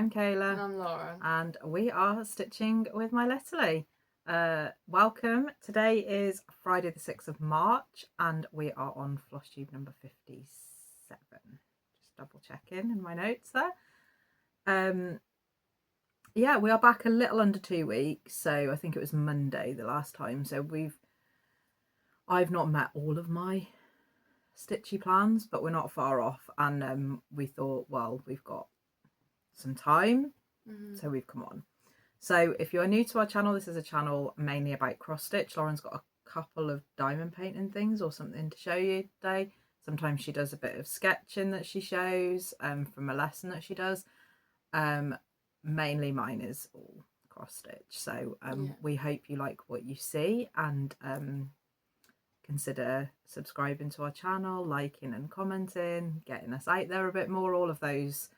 I'm Kayla. And I'm Loran. And we are Stitching with My Littlie. Welcome. Today is Friday the 6th of March and we are on Flosstube number 57. Just double checking in my notes there. Yeah, we are back a little under 2 weeks. So I think it was Monday the last time. So I've not met all of my stitchy plans, but we're not far off. And we thought, well, we've got some time, so we've come on. So if you're new to our channel, this is a channel mainly about cross stitch. Lauren's got a couple of diamond painting things or something to show you today. Sometimes she does a bit of sketching that she shows from a lesson that she does. Mainly mine is all cross stitch. So we hope you like what you see, and consider subscribing to our channel, liking and commenting, getting us out there a bit more, all of those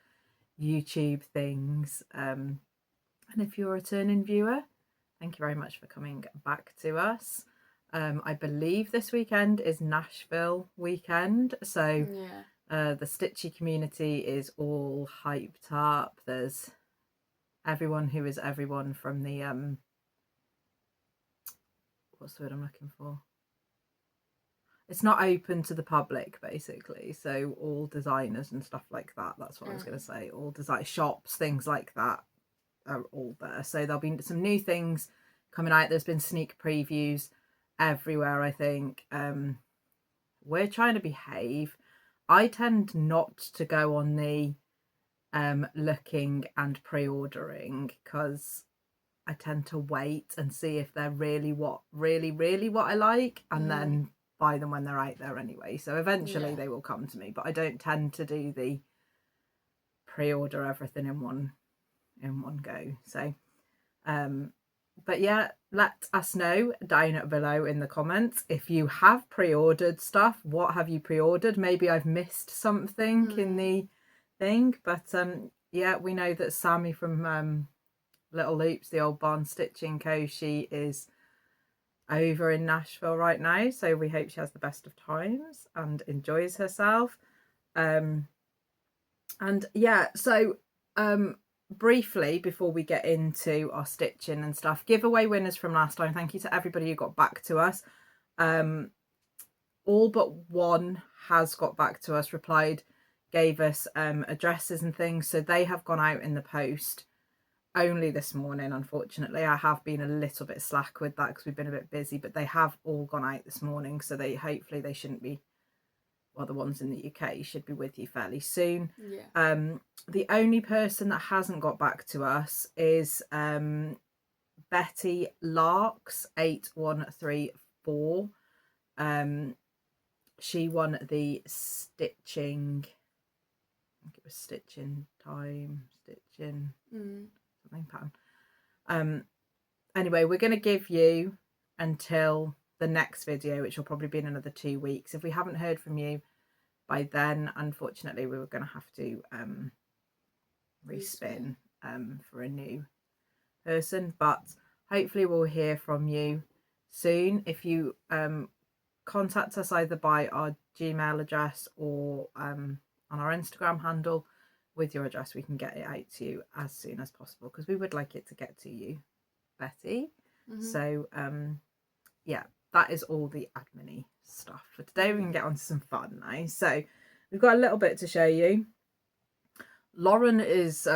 YouTube things. And if you're a returning viewer, thank you very much for coming back to us. I believe this weekend is Nashville weekend, so the stitchy community is all hyped up. There's everyone who is everyone from the what's the word I'm looking for? It's not open to the public, basically. So all designers and stuff like that, that's what I was going to say. All design shops, things like that are all there. So there'll be some new things coming out. There's been sneak previews everywhere, I think. We're trying to behave. I tend not to go on the looking and pre-ordering, because I tend to wait and see if they're really what I like, and then buy them when they're out there anyway. So eventually they will come to me, but I don't tend to do the pre-order everything in one go. So but yeah, let us know down below in the comments if you have pre-ordered stuff. What have you pre-ordered? Maybe I've missed something in the thing, but yeah, we know that Sammy from Little Loops, the old barn stitching co, she is over in Nashville right now, so we hope she has the best of times and enjoys herself. And yeah, so briefly before we get into our stitching and stuff, giveaway winners from last time. Thank you to everybody who got back to us. All but one has got back to us, replied, gave us addresses and things, so they have gone out in the post only this morning. Unfortunately, I have been a little bit slack with that because we've been a bit busy, but they have all gone out this morning, so hopefully they shouldn't be, well, the ones in the UK should be with you fairly soon. The only person that hasn't got back to us is Betty Larks 8134. She won the stitching, I think it was stitching something pattern. Anyway, we're going to give you until the next video, which will probably be in another 2 weeks. If we haven't heard from you by then, unfortunately we were going to have to respin for a new person, but hopefully we'll hear from you soon. If you contact us either by our Gmail address or on our Instagram handle with your address, we can get it out to you as soon as possible, because we would like it to get to you, Betty. So yeah, that is all the admin-y stuff for today. We can get on to some fun now. So we've got a little bit to show you. Loran is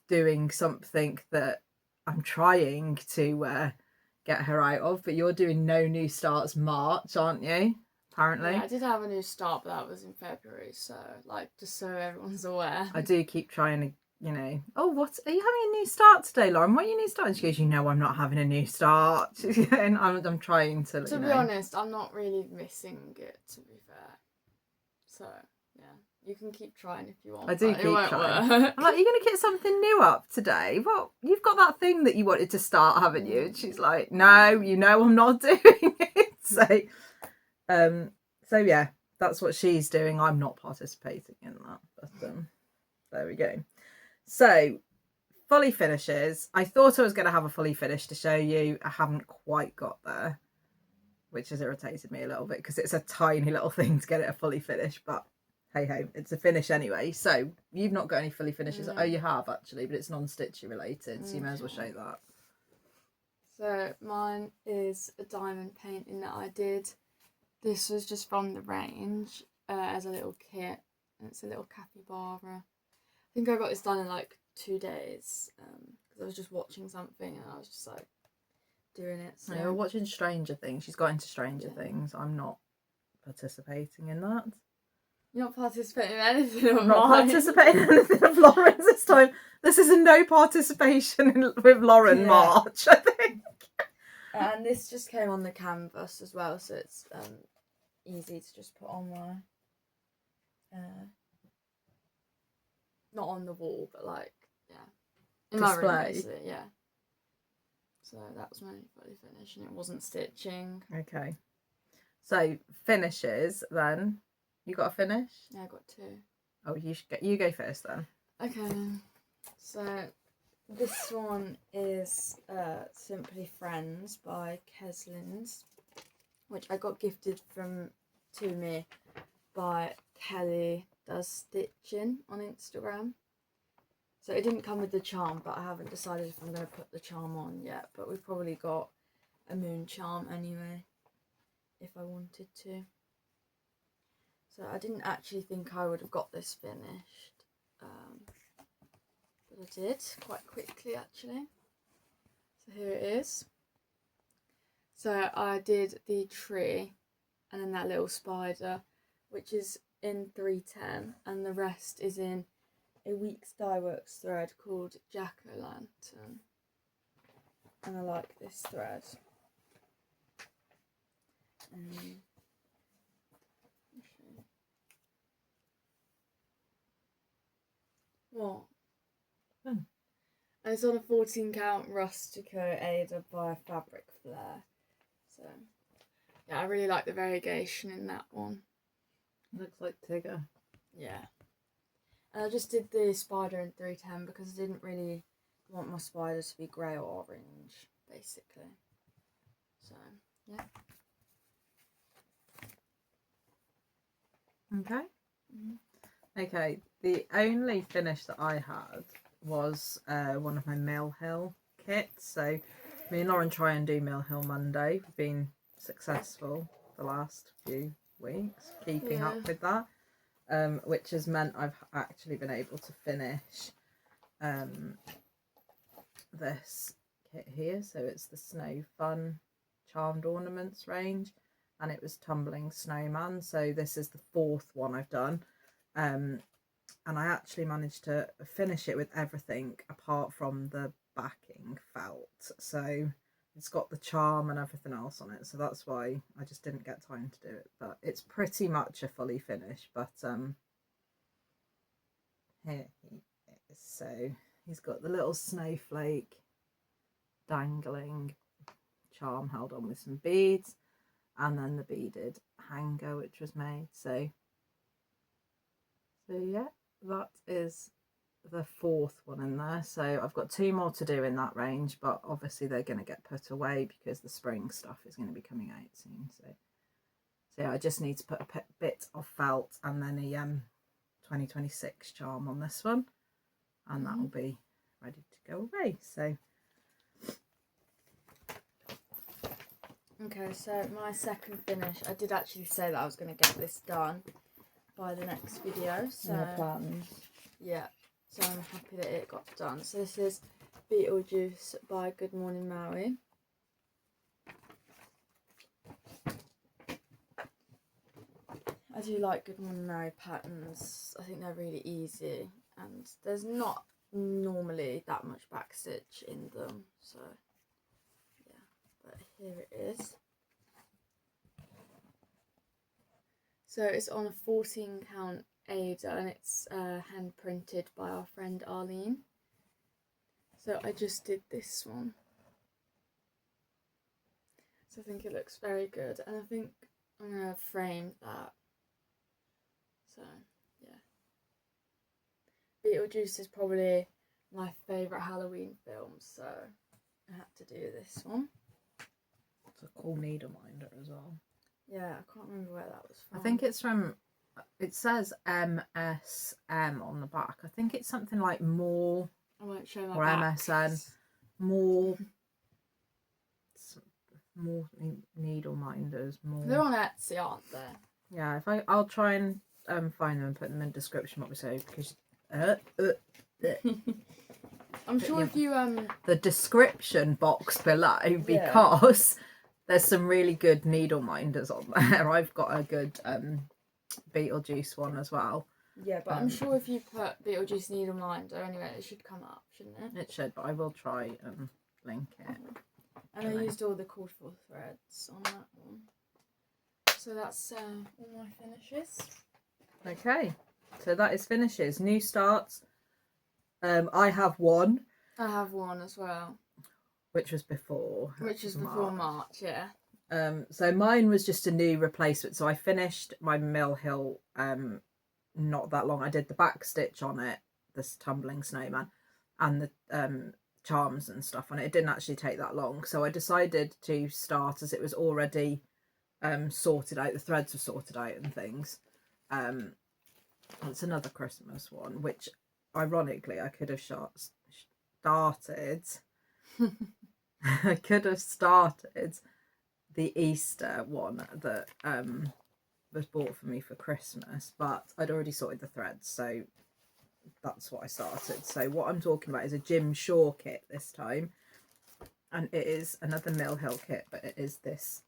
doing something that I'm trying to get her out of, but you're doing No New Starts March, aren't you? Apparently. Yeah, I did have a new start, but that was in February, so like, just so everyone's aware. I do keep trying to, you know, oh, what are you having a new start today, Lauren? What are your new start? And she goes, you know, I'm not having a new start. And I'm trying to be honest, I'm not really missing it, to be fair. So yeah, you can keep trying if you want. I do keep trying. I'm like, you're going to get something new up today? Well, you've got that thing that you wanted to start, haven't you? And she's like, no, you know, I'm not doing it. So yeah, that's what she's doing. I'm not participating in that, but there we go. So fully finishes. I thought I was going to have a fully finish to show you. I haven't quite got there, which has irritated me a little bit because it's a tiny little thing to get it a fully finished, but hey ho, it's a finish anyway. So you've not got any fully finishes. No. Oh, you have actually, but it's non-stitchy related, so you may as well show that. So mine is a diamond painting that I did. This was just from the range as a little kit, and it's a little capybara. I think I got this done in like 2 days because I was just watching something and I was just like doing it. So You're watching Stranger Things. She's got into Stranger Things. I'm not participating in that. You're not participating in anything of I'm not mine. participating in anything of Lauren's this time. This is a no participation with Loran March, I think. And this just came on the canvas as well, so it's easy to just put on my not on the wall, but like in my room, basically, yeah. So that was my fully finish, and it wasn't stitching. Okay. So finishes then. You got a finish? Yeah, I got 2. Oh, you go first then. Okay. So this one is Simply Friends by Keslynn, which I got gifted to me by Kelly Does Stitching on Instagram. So it didn't come with the charm, but I haven't decided if I'm going to put the charm on yet. But we've probably got a moon charm anyway, if I wanted to. So I didn't actually think I would have got this finished, but I did quite quickly actually. So here it is. So I did the tree and then that little spider, which is in 310, and the rest is in a Weeks Dye Works thread called Jack-O-Lantern. And I like this thread. What? Hmm. And it's on a 14 count Rustico Ada by Fabric Flair. So yeah, I really like the variegation in that one. Looks like Tigger. Yeah. And I just did the spider in 310 because I didn't really want my spider to be grey or orange, basically. So yeah. Okay. Okay, the only finish that I had was one of my Mill Hill kits. So me and Lauren try and do Mill Hill Monday. We've been successful the last few weeks keeping up with that, which has meant I've actually been able to finish this kit here. So it's the Snow Fun Charmed Ornaments range, and it was Tumbling Snowman. So this is the 4th one I've done. And I actually managed to finish it with everything apart from the backing felt. So it's got the charm and everything else on it. So that's why I just didn't get time to do it. But it's pretty much a fully finished. But here he is. So he's got the little snowflake dangling charm held on with some beads. And then the beaded hanger which was made. So yeah, that is the 4th one in there. So I've got 2 more to do in that range, but obviously they're going to get put away because the spring stuff is going to be coming out soon. So yeah, I just need to put a bit of felt and then a 2026 charm on this one, and that will be ready to go away. So okay, so my second finish, I did actually say that I was going to get this done by the next video. So yeah, so I'm happy that it got done. So this is Beetlejuice by Good Morning Maui. I do like Good Morning Maui patterns. I think they're really easy, and there's not normally that much backstitch in them. So yeah, but here it is. So it's on a 14 count Ada, and it's hand printed by our friend Arlene. So I just did this one. So I think it looks very good, and I think I'm going to frame that. So yeah. Beetlejuice is probably my favourite Halloween film, so I had to do this one. it's a cool needle minder as well. Yeah, I can't remember where that was from. I think it's from It says MSM on the back. I think it's something like more I won't show my or back. MSN, more needle minders, more. They're on Etsy, aren't they? Yeah, I'll try and find them and put them in the description what we say, because I'm sure if you the description box below, because there's some really good needle minders on there. I've got a good Beetlejuice one as well. Yeah, but I'm sure if you put Beetlejuice needle minder anyway, it should come up, shouldn't it? It should, but I will try and link it. And I used all the called for threads on that one. So that's all my finishes. Okay, so that is finishes. New starts. I have one. I have one as well. Which was before. Which was before March, yeah. So mine was just a new replacement. So I finished my Mill Hill not that long. I did the back stitch on it, this tumbling snowman, and the charms and stuff on it. It didn't actually take that long. So I decided to start as it was already sorted out. The threads were sorted out and things. It's another Christmas one, which ironically I could have started. I could have started the Easter one that was bought for me for Christmas, but I'd already sorted the threads, so that's what I started. So what I'm talking about is a Jim Shaw kit this time, and it is another Mill Hill kit, but it is this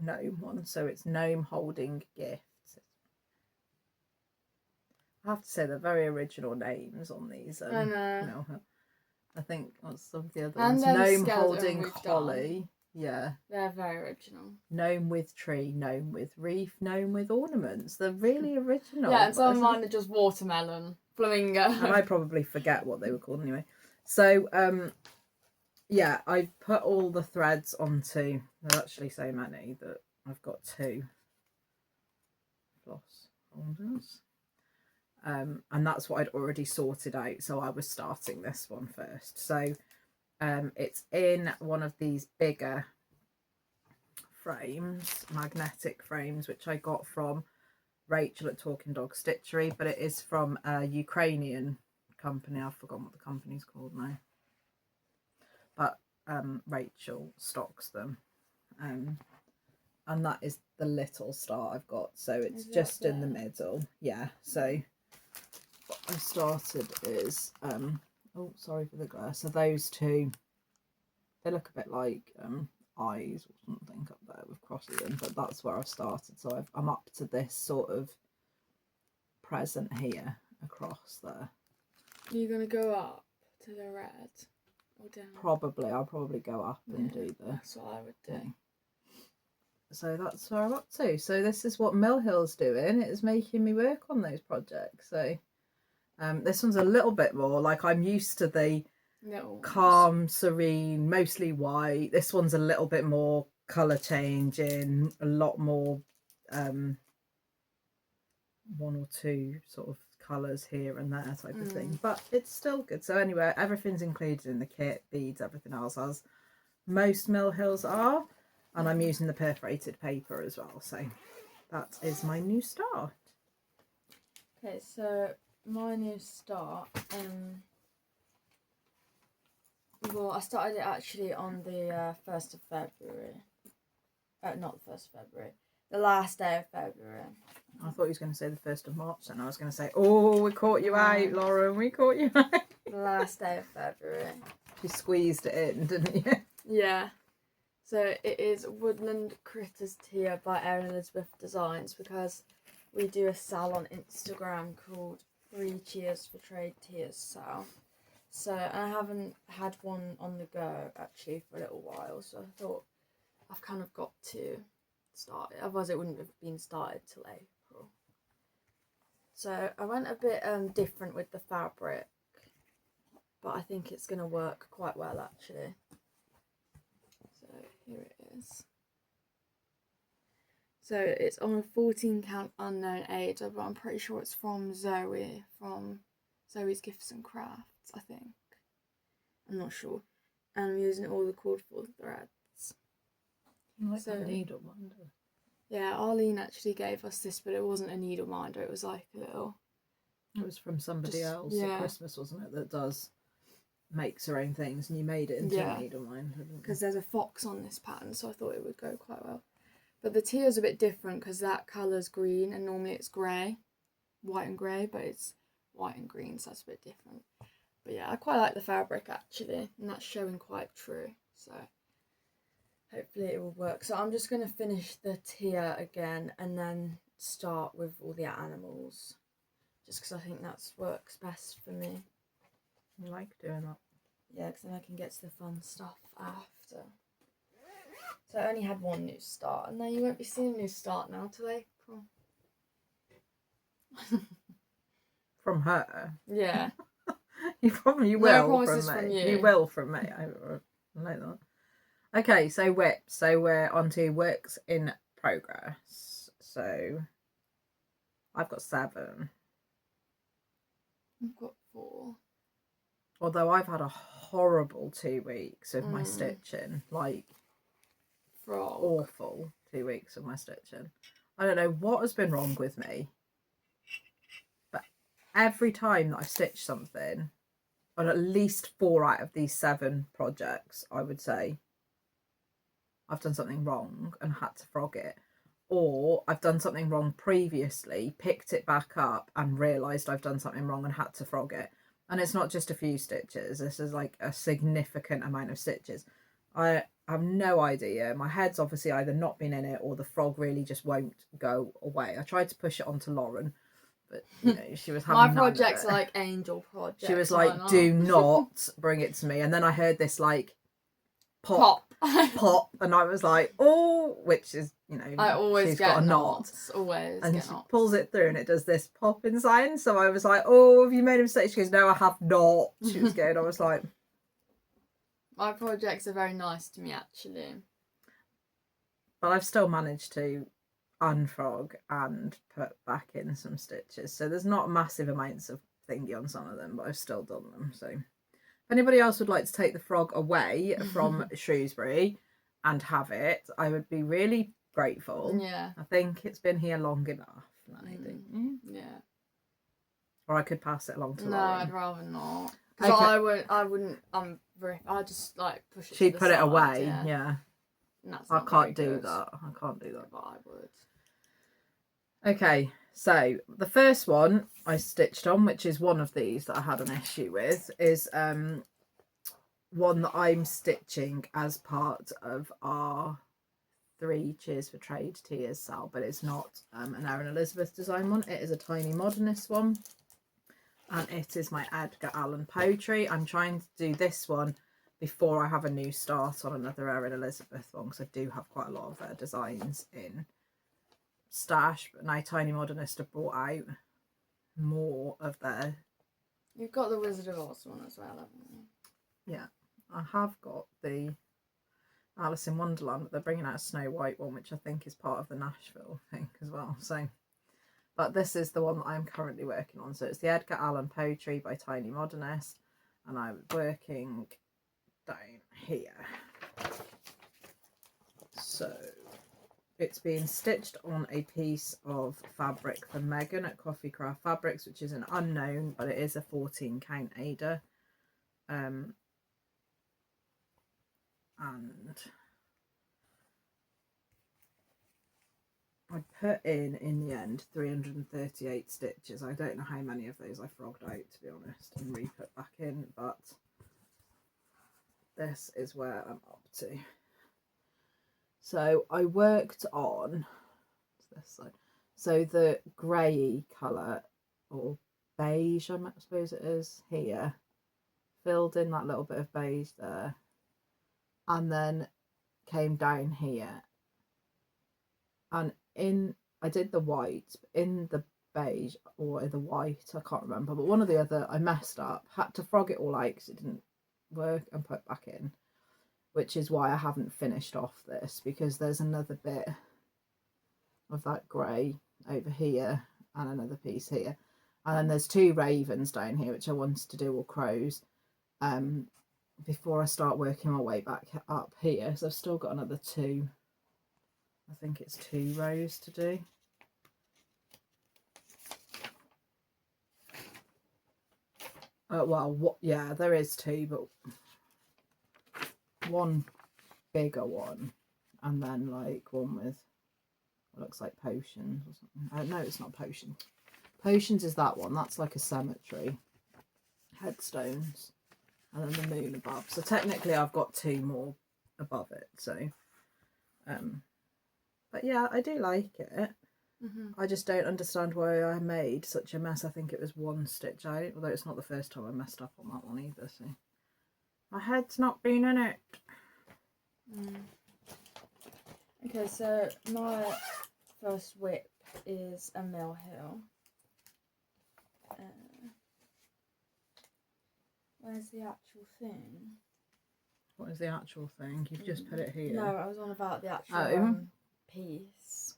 gnome one. So it's gnome holding gifts. I have to say they're very original names on these. I know. I think what's some of the other and ones? Gnome holding holly. Yeah. They're very original. Gnome with tree, gnome with wreath, gnome with ornaments. They're really original. Yeah, and some of mine are just watermelon, flamingo. And I probably forget what they were called anyway. So, yeah, I put all the threads onto, there's actually so many that I've got 2 floss holders. And that's what I'd already sorted out. So I was starting this one first. So it's in one of these bigger frames, magnetic frames, which I got from Rachel at Talking Dog Stitchery, but it is from a Ukrainian company. I've forgotten what the company's called now. But Rachel stocks them. And that is the little star I've got. So it's just in the middle. Yeah, so what I started is oh, sorry for the glare. So those 2, they look a bit like eyes or something up there with crosses in, but that's where I've started. So I'm up to this sort of present here across there. Are you going to go up to the red or down? Probably. I'll probably go up and do the... That's what I would do. Thing. So that's where I'm up to. So this is what Mill Hill's doing. It is making me work on those projects. So this one's a little bit more like I'm used to the calm, serene, mostly white. This one's a little bit more colour changing, a lot more 1 or 2 sort of colours here and there type of thing. But it's still good. So anyway, everything's included in the kit, beads, everything else, as most Mill Hills are. And I'm using the perforated paper as well. So that is my new start. Okay, so my new start, well, I started it actually on the 1st of February. Not the 1st of February. The last day of February. I thought he was going to say the 1st of March, and I was going to say, oh, we caught you out, Loran, we caught you out. The last day of February. You squeezed it in, didn't you? Yeah. So it is Woodland Critters Tier by Erin Elizabeth Designs, because we do a sale on Instagram called 3 Cheers for Trade Tiers sale. So I haven't had one on the go actually for a little while, so I thought I've kind of got to start it, otherwise it wouldn't have been started till April. So I went a bit different with the fabric, but I think it's going to work quite well actually. So here it is. So it's on a 14 count unknown age, but I'm pretty sure it's from Zoe, from Zoe's Gifts and Crafts, I think. I'm not sure. And I'm using all the cord for threads. I like So, the needle wonder. Yeah, Arlene actually gave us this, but it wasn't a needle minder. It was like a little... It was from somebody else yeah. at Christmas, wasn't it, that makes her own things, and you made it into a needle minder. Because there's a fox on this pattern, so I thought it would go quite well. But the teal's a bit different because that colour's green, and normally it's grey, white and grey, but it's white and green, so that's a bit different. But yeah, I quite like the fabric actually, and that's showing quite true, so hopefully it will work. So I'm just going to finish the tier again and then start with all the animals, just because I think that works best for me. I like doing that. Yeah, because then I can get to the fun stuff after. So I only had one new start, and then you won't be seeing a new start now till April. From her? Yeah. You probably will from me. You will from me. I like that. Okay, so whips. So we're on to works in progress. So I've got 7. I've got 4. Although I've had a horrible 2 weeks of my stitching. Like, Frog. awful 2 weeks of my stitching. I don't know what has been wrong with me. But every time that I've stitched something, on at least 4 out of these 7 projects, I would say, I've done something wrong and had to frog it. Or I've done something wrong previously, picked it back up and realised I've done something wrong and had to frog it. And it's not just a few stitches. This is like a significant amount of stitches. I have no idea. My head's obviously either not been in it or the frog really just won't go away. I tried to push it onto Loran, but you know, she was having my projects are like angel projects. She was like, do not bring it to me. And then I heard this like pop, and I was like, oh, which is, you know, I always she's get got a knots. Always and get she knots. pulls it through and it does this popping sign. So I was like, oh, have you made a mistake? She goes, no, I have not. She was good. I was like, my projects are very nice to me actually. But I've still managed to unfrog and put back in some stitches. So there's not massive amounts of thingy on some of them, but I've still done them. So if anybody else would like to take the frog away from Shrewsbury and have it, I would be really grateful. Yeah. I think it's been here long enough. Yeah. Or I could pass it along to No, Loran. I'd rather not. Because I wouldn't, I just like push it She'd to the put it side, away, yeah. yeah. And that's I can't do that. I can't do that. But I would. Okay, so the first one I stitched on, which is one of these that I had an issue with, is one that I'm stitching as part of our 3 Cheers for Trade tiers sale, but it's not an Erin Elizabeth design one. It is a tiny modernist one, and it is my Edgar Allan Poe tree. I'm trying to do this one before I have a new start on another Erin Elizabeth one, because I do have quite a lot of their designs in stash, but now Tiny Modernist have brought out more of their... You've got the Wizard of Oz one as well, haven't you? Yeah, I have got the Alice in Wonderland, but they're bringing out a Snow White one, which I think is part of the Nashville thing as well. So, but this is the one that I'm currently working on. So it's the Edgar Allan Poe tree by Tiny Modernist, and I'm working down here. So it's being stitched on a piece of fabric from Megan at Coffee Craft Fabrics, which is an unknown, but it is a 14 count Ada. And I put in the end 338 stitches. I don't know how many of those I frogged out, to be honest, and re-put back in, but this is where I'm up to. So I worked on this side. So the grey colour, or beige, I suppose it is, here, filled in that little bit of beige there, and then came down here, and I did the white in the beige or the white, I can't remember, but one or the other I messed up, had to frog it all out because it didn't work, and put back in, which is why I haven't finished off this, because there's another bit of that grey over here and another piece here, and then there's 2 ravens down here which I wanted to do, or crows, before I start working my way back up here. So I've still got another 2 I think it's 2 rows to do. Well, yeah, there is 2, but one bigger one, and then like one with what looks like potions or something. No, it's not potion. Potions is that one. That's like a cemetery. Headstones, and then the moon above. So technically, I've got 2 more above it. So, but yeah, I do like it. I just don't understand why I made such a mess. I think it was 1 stitch out, although it's not the first time I messed up on that one either. So my head's not been in it. Okay, so my first whip is a mill hill. Where's the actual thing? What is the actual thing? You've just put it here. No, I was on about the actual piece.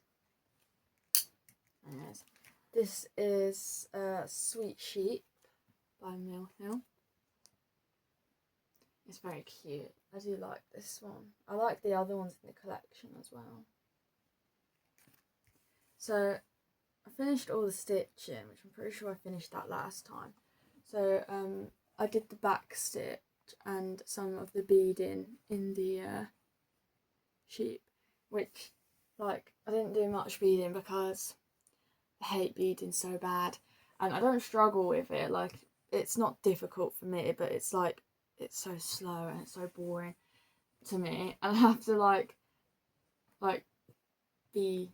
Anyways, this is Sweet Sheep by Mill Hill. It's very cute. I do like this one. I like the other ones in the collection as well. So I finished all the stitching, which I'm pretty sure I finished that last time. So I did the back stitch and some of the beading in the sheep, which, like, I didn't do much beading because I hate beading so bad, and I don't struggle with it. Like, it's not difficult for me, but it's like, it's so slow and it's so boring to me, and I have to like be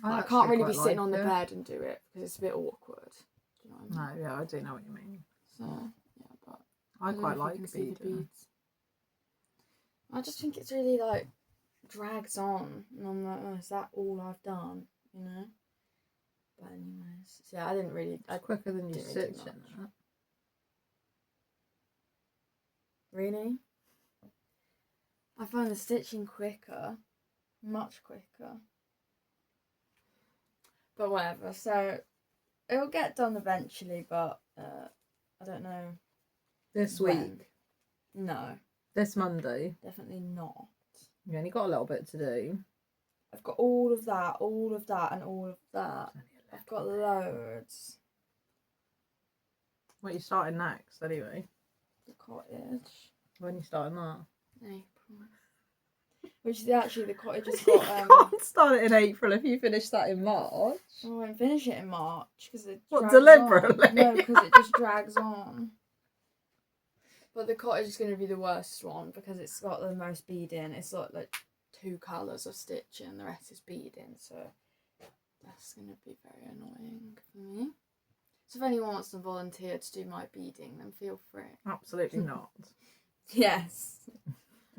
I can't really be sitting on the bed and do it because it's a bit awkward. Do you know what I mean? No, yeah, I do know what you mean. So yeah, but I quite like beading. I just think it's really like drags on, and I'm like, oh, is that all I've done? You know. But anyways, so yeah, I didn't really. It's quicker than you stitch it. Really? I find the stitching quicker, much quicker. But whatever, so it'll get done eventually, but I don't know. This when. week? No. This Monday? Definitely not. You only got a little bit to do. I've got all of that, and all of that. I've got loads. What are you starting next, anyway? The cottage. When are you starting that? April. Which is actually, the cottage has got... You can't start it in April if you finish that in March. I won't finish it in March because it drags deliberately? On. No, because it just drags on. But the cottage is going to be the worst one because it's got the most beading. It's got like 2 colours of stitching, the rest is beading, so that's going to be very annoying for me. So if anyone wants to volunteer to do my beading, then feel free. Absolutely not. Yes.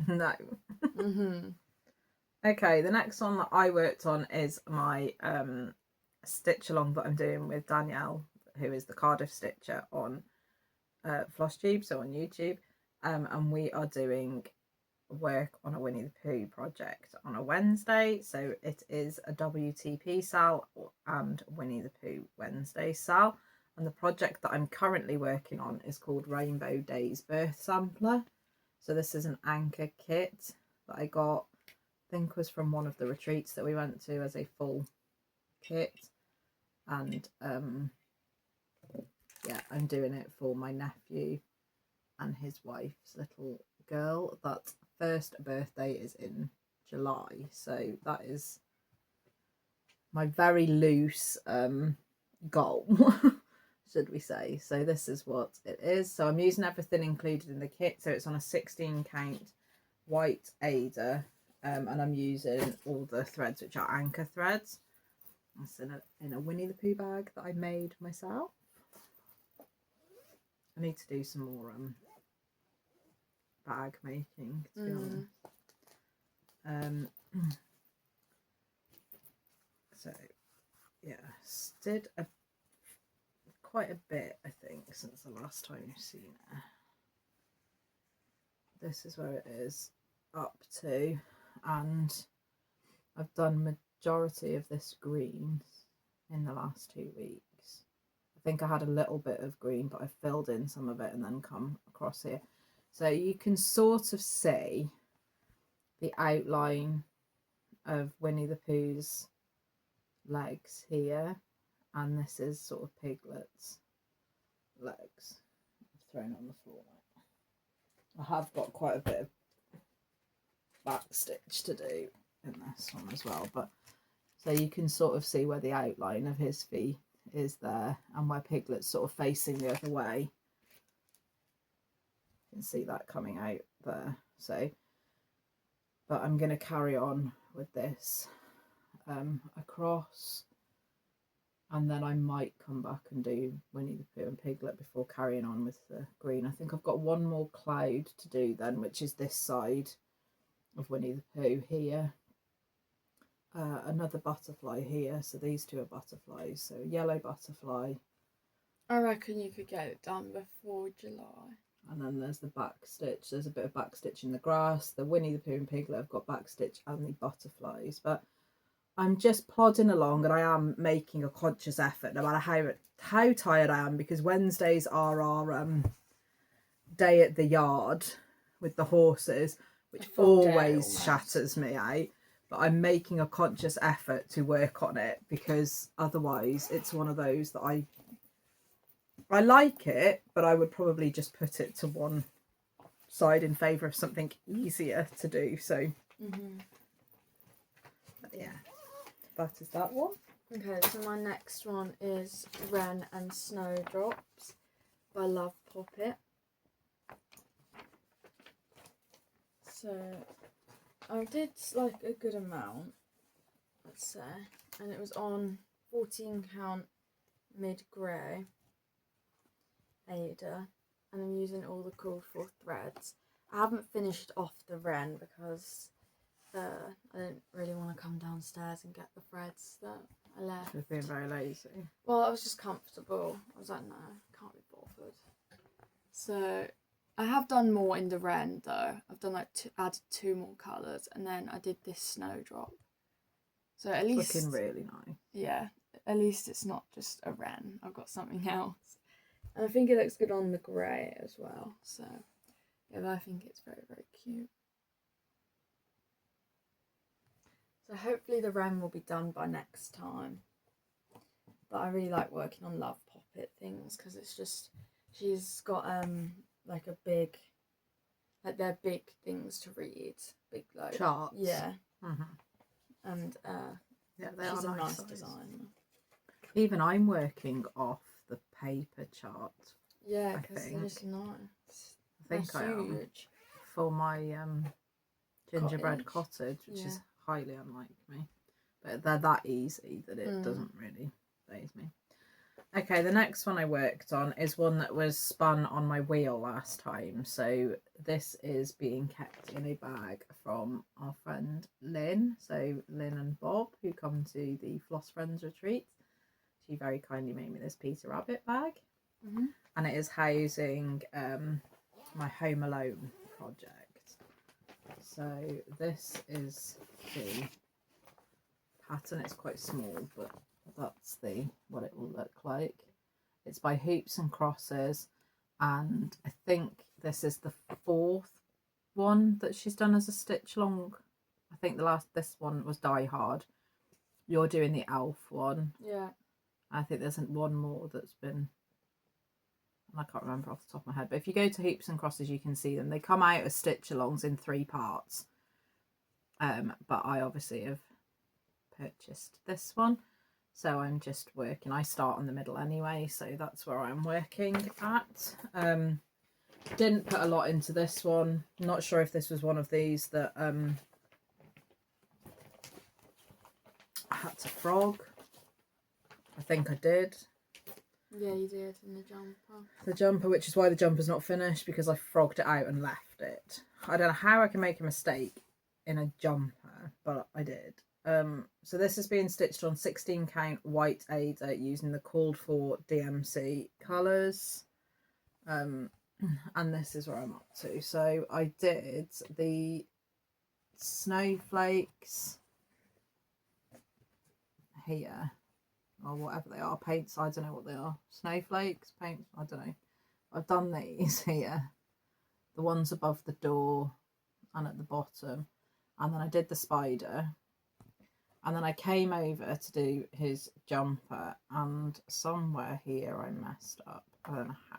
No. Okay, the next one that I worked on is my stitch along that I'm doing with Danielle, who is the Cardiff stitcher on Flosstube, so on YouTube, and we are doing work on a Winnie the Pooh project on a Wednesday. So it is a WTP sal and Winnie the Pooh Wednesday sal, and the project that I'm currently working on is called Rainbow Days Birth Sampler. So this is an anchor kit that I got, I think was from one of the retreats that we went to, as a full kit, and yeah, I'm doing it for my nephew and his wife's little girl. That first birthday is in July, so that is my very loose goal, should we say. So this is what it is. So I'm using everything included in the kit. So it's on a 16 count white Ada, and I'm using all the threads, which are anchor threads. That's in a Winnie the Pooh bag that I made myself. I need to do some more bag making, to be honest. So yeah, did quite a bit, I think, since the last time you've seen it. This is where it is up to, and I've done majority of this green in the last 2 weeks. I think I had a little bit of green, but I filled in some of it and then come across here. So you can sort of see the outline of Winnie the Pooh's legs here, and this is sort of Piglet's legs thrown on the floor. I have got quite a bit of back stitch to do in this one as well, but so you can sort of see where the outline of his feet is there, and where Piglet's sort of facing the other way. You can see that coming out there. So, but I'm going to carry on with this across, and then I might come back and do Winnie the Pooh and Piglet before carrying on with the green. I think I've got one more cloud to do then, which is this side of Winnie the Pooh here. Another butterfly here, so these two are butterflies. So yellow butterfly. I reckon you could get it done before July. And then there's the back stitch. There's a bit of back stitch in the grass. The Winnie the Pooh and Piglet have got back stitch and the butterflies. But I'm just plodding along, and I am making a conscious effort, no matter how tired I am, because Wednesdays are our day at the yard with the horses, which always shatters me out. But I'm making a conscious effort to work on it, because otherwise it's one of those that I like it, but I would probably just put it to one side in favour of something easier to do. So, but yeah, that is that one. Okay, so my next one is Wren and Snowdrops by Love Poppet. So I did like a good amount, let's say, and it was on 14 count mid grey Ada, and I'm using all the called for threads. I haven't finished off the Wren because I didn't really want to come downstairs and get the threads that I left. You're being very lazy. Well, I was just comfortable. I was like, no, can't be bothered. So I have done more in the Wren though. I've done like added 2 more colours, and then I did this snowdrop. So at least looking really nice. Yeah, at least it's not just a Wren. I've got something else. And I think it looks good on the grey as well. So yeah, I think it's very, very cute. So hopefully the Wren will be done by next time. But I really like working on Love Poppet things, because it's just, she's got like a big, like they're big things to read, big like charts. Yeah. And yeah, they she's are a nice size. designer. Even I'm working off the paper chart. Yeah, because they're just nice. I think I am for my gingerbread cottage, which is highly unlike me, but they're that easy that it doesn't really faze me. Okay, the next one I worked on is one that was spun on my wheel last time. So this is being kept in a bag from our friend Lynn. So Lynn and Bob, who come to the Floss Friends retreat. She very kindly made me this Peter Rabbit bag. And it is housing my Home Alone project. So this is the pattern. It's quite small, but that's what it will look like. It's by Hoops and Crosses, and I think this is the 4th one that she's done as a stitch along. I think this one was Die Hard. You're doing the Elf one. Yeah. I think there's one more that's been, I can't remember off the top of my head, but if you go to Hoops and Crosses you can see them. They come out as stitch alongs in 3 parts. But I obviously have purchased this one. So I'm just working, I start in the middle anyway, so that's where I'm working at. Didn't put a lot into this one. Not sure if this was one of these that I had to frog. I think I did. Yeah, you did, in the jumper. The jumper, which is why the jumper's not finished, because I frogged it out and left it. I don't know how I can make a mistake in a jumper, but I did. So this is being stitched on 16 count white Ada using the called for DMC colours. And this is where I'm up to. So I did the snowflakes here, or whatever they are, paints, I don't know what they are, snowflakes, paints, I don't know. I've done these here, the ones above the door and at the bottom, and then I did the spider, And then I came over to do his jumper, and somewhere here I messed up. I don't know how.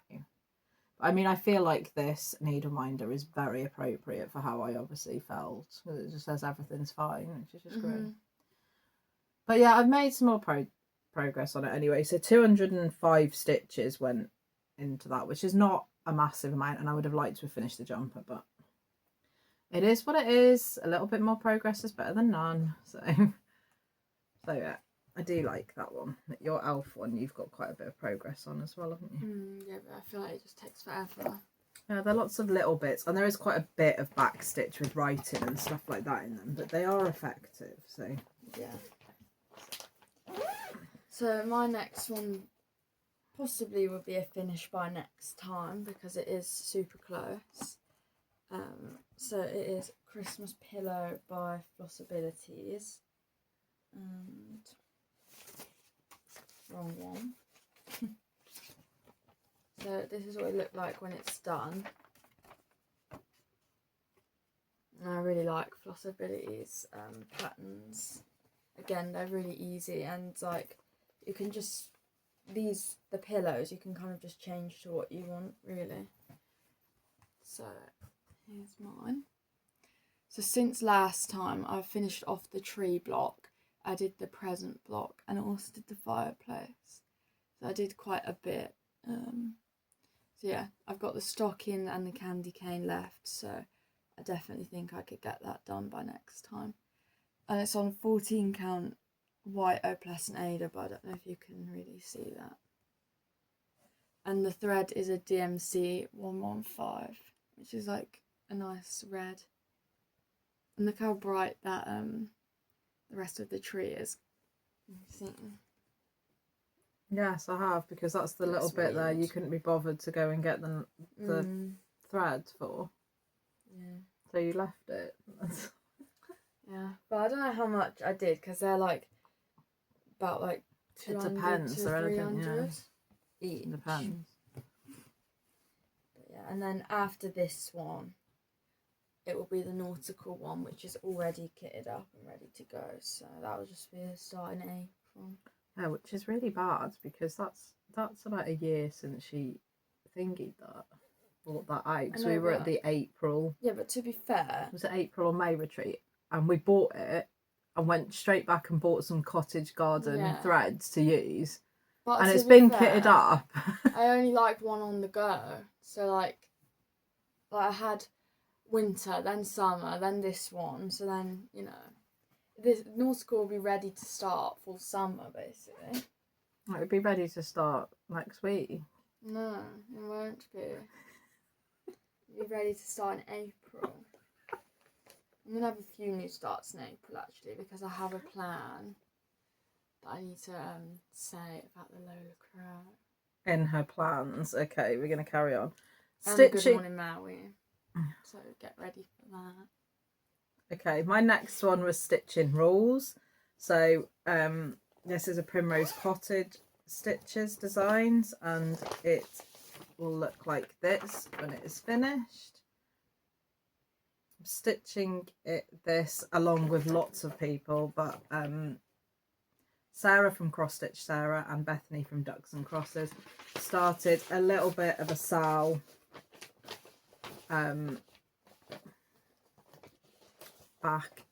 I mean, I feel like this needleminder is very appropriate for how I obviously felt. It just says everything's fine, which is just great. But yeah, I've made some more progress on it anyway. So 205 stitches went into that, which is not a massive amount, and I would have liked to have finished the jumper, but it is what it is. A little bit more progress is better than none. So yeah, I do like that one. Your elf one, you've got quite a bit of progress on as well, haven't you? Yeah, but I feel like it just takes forever. Yeah, there are lots of little bits, and there is quite a bit of backstitch with writing and stuff like that in them, but they are effective. So yeah. So my next one possibly will be a finish by next time because it is super close. So it is Christmas Pillow by Flossabilities. And wrong one. So this is what it looked like when it's done. And I really like Flossabilities patterns. Again, they're really easy, and like you can just the pillows you can kind of just change to what you want, really. So here's mine. So since last time I've finished off the tree block, I did the present block, and I also did the fireplace. So I did quite a bit. So yeah, I've got the stocking and the candy cane left, so I definitely think I could get that done by next time. And it's on 14 count white opalescent Ada, but I don't know if you can really see that. And the thread is a DMC 115, which is like a nice red. And look how bright that the rest of the tree is. Yes, I have, because that's the little bit there you couldn't be bothered to go and get the thread for. Yeah. So you left it. Yeah, but I don't know how much I did, because they're like about like 200 it depends. to 300 each. It depends. But yeah, and then after this one, it will be the nautical one, which is already kitted up and ready to go. So that will just be a start in April. Yeah, which is really bad, because that's about a year since she thingied that, brought that out. So we were at the April. Yeah, but to be fair, was it April or May retreat? And we bought it and went straight back and bought some cottage garden threads to use. But and it's been kitted up. I only like one on the go. So like I had winter, then summer, then this one. So then, you know, this nautical will be ready to start for summer, basically. It would be ready to start next week. No, it won't be. It'll be ready to start in April. I'm going to have a few new starts in April, actually, because I have a plan that I need to say about the Lola Crow. In her plans. Okay, we're going to carry on. And a good one in Maui. So get ready for that. Okay, my next one was stitching rules. So this is a Primrose Cottage stitches designs, and it will look like this when it is finished. I'm stitching this along with lots of people, but Sarah from Cross Stitch Sarah and Bethany from Ducks and Crosses started a little bit of a sow back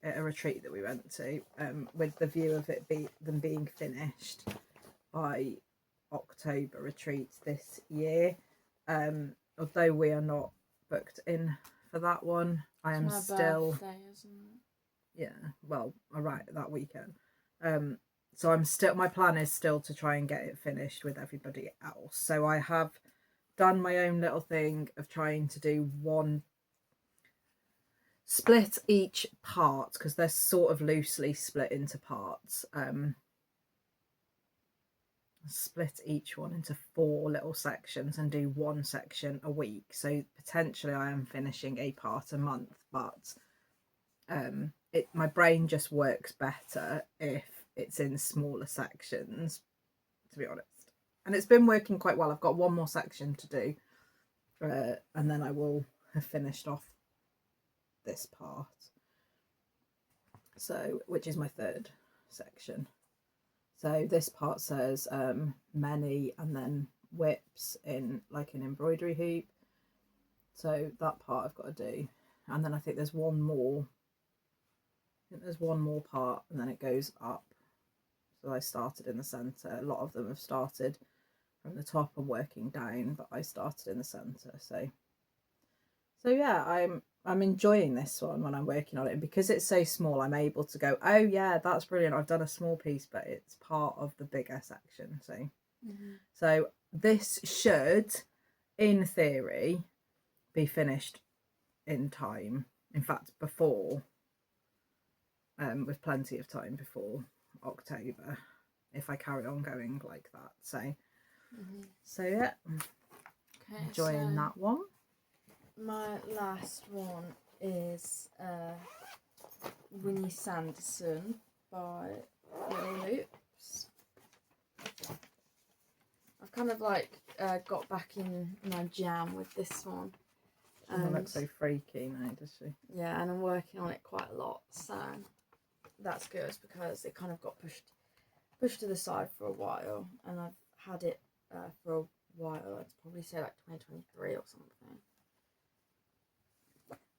at a retreat that we went to, with the view of them being finished by October retreat this year. Although we are not booked in for that one, I am still birthday, isn't it? Yeah, well, right, that weekend. So I'm still, my plan is still to try and get it finished with everybody else. So I have done my own little thing of trying to do one split each part, because they're sort of loosely split into parts. Split each one into 4 little sections and do one section a week. So potentially I am finishing a part a month, but my brain just works better if it's in smaller sections, to be honest. And it's been working quite well. I've got one more section to do, and then I will have finished off this part. So, which is my third section. So this part says many, and then whips in like an embroidery hoop. So that part I've got to do. And then I think there's one more. I think there's one more part, and then it goes up. So I started in the centre. A lot of them have started from the top and working down, but I started in the centre. So yeah, I'm enjoying this one when I'm working on it, and because it's so small, I'm able to go, oh yeah, that's brilliant, I've done a small piece, but it's part of the bigger section. So this should, in theory, be finished in time, in fact before, with plenty of time before October, if I carry on going like that. So yeah, Okay, enjoying that one. My last one is Winnie Sanderson by Little Loops. I've kind of like got back in my jam with this one. She doesn't look so freaky now, does she? Yeah, and I'm working on it quite a lot, so that's good because it kind of got pushed to the side for a while, and I've had it for a while. I'd probably say like 2023 or something.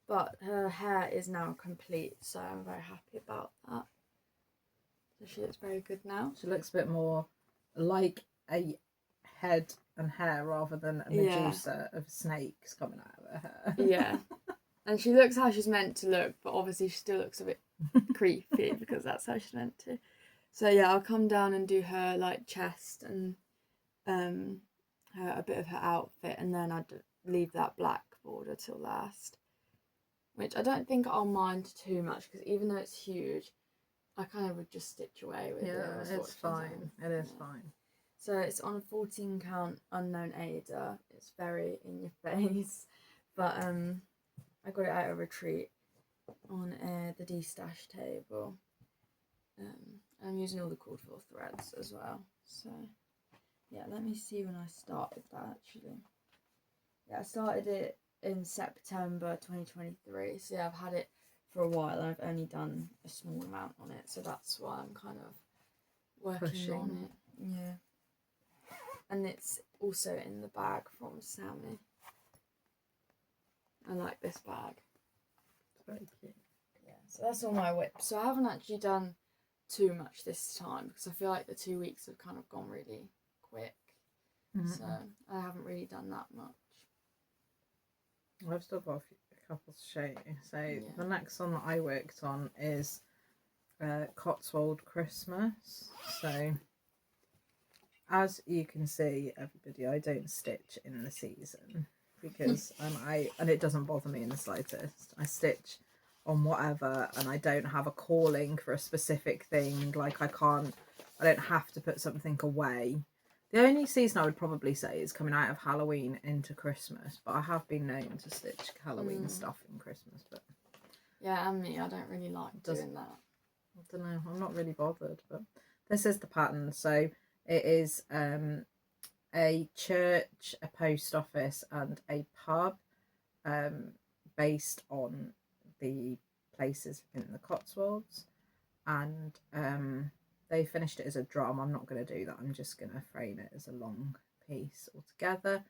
But her hair is now complete, so I'm very happy about that. So she looks very good now. She looks a bit more like a head and hair rather than a Medusa of snakes coming out of her hair. Yeah. And she looks how she's meant to look, but obviously she still looks a bit creepy because that's how she's meant to. So yeah, I'll come down and do her like chest and a bit of her outfit, and then I'd leave that black border till last. Which I don't think I'll mind too much, because even though it's huge, I kind of would just stitch away with it. Yeah, it's fine. It is fine. So it's on a 14 count unknown Ada. It's very in your face, but I got it out of retreat on the D-stash table. I'm using all the cord for threads as well. So yeah, let me see when I started that actually. Yeah, I started it in September 2023, so yeah, I've had it for a while and I've only done a small amount on it, so that's why I'm kind of working on it. Yeah, and it's also in the bag from Sammy. I like this bag. It's very cute. Yeah, so that's all my whips. So I haven't actually done too much this time because I feel like the 2 weeks have kind of gone really quick. So I haven't really done that much. I've still got a couple to show you. So the next one that I worked on is Cotswold Christmas. So as you can see, everybody, I don't stitch in the season because and it doesn't bother me in the slightest. I stitch on whatever, and I don't have a calling for a specific thing. Like I don't have to put something away. The only season I would probably say is coming out of Halloween into Christmas, but I have been known to stitch Halloween stuff in Christmas. But yeah, and me, I don't really like doing that. I don't know, I'm not really bothered, but this is the pattern. So it is a church, a post office and a pub, based on the places in the Cotswolds, and they finished it as a drum. I'm not going to do that. I'm just going to frame it as a long piece altogether.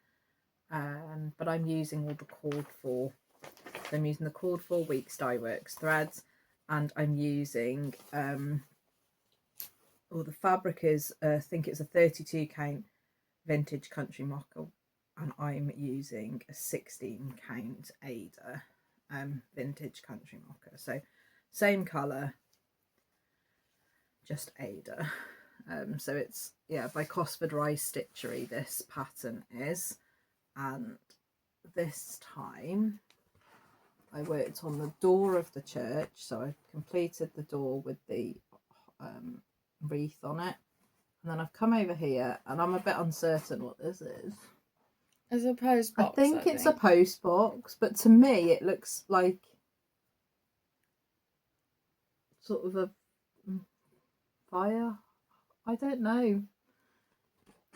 But I'm using all the cord for. So I'm using the cord for Weeks Dye Works threads, and I'm using the fabric is I think it's a 32 count vintage country mocha, and I'm using a 16 count Ada vintage country mocha. So same colour, just Ada. So it's by Cosford Rice Stitchery, this pattern is, and this time I worked on the door of the church. So I completed the door with the wreath on it, and then I've come over here and I'm a bit uncertain what this is. It's a post box. I think it's a post box, but to me it looks like sort of a fire. I don't know.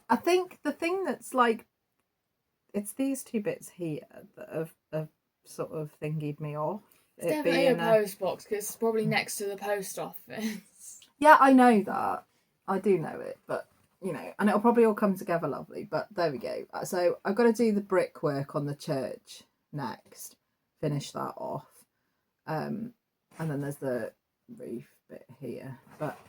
I think the thing that's like, it's these two bits here that have sort of thingied me off. It's definitely a post box because it's probably next to the post office. Yeah, I know that. I do know it, but you know, and it'll probably all come together lovely. But there we go. So I've got to do the brickwork on the church next. Finish that off, and then there's the roof bit here. But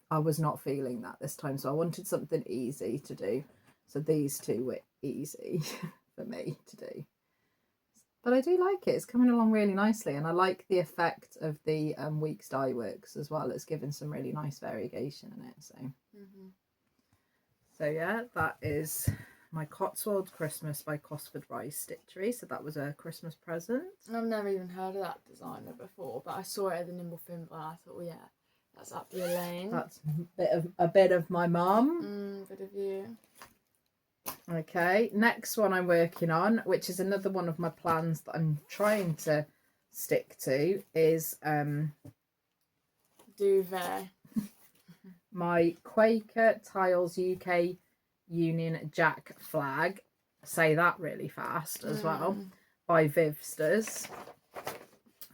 I was not feeling that this time, so I wanted something easy to do. So these two were easy for me to do. But I do like it. It's coming along really nicely, and I like the effect of the Weeks dye works as well. It's given some really nice variegation in it. So, so yeah, that is my Cotswold Christmas by Cosford Stitchery. So that was a Christmas present. I've never even heard of that designer before, but I saw it at the Nimble Thimble and I thought, well, yeah, that's up your lane. That's a bit of my mum. Bit of you. Okay, next one I'm working on, which is another one of my plans that I'm trying to stick to, is duvet. My Quaker Tiles UK Union Jack flag. Say that really fast as well, by Vivsters.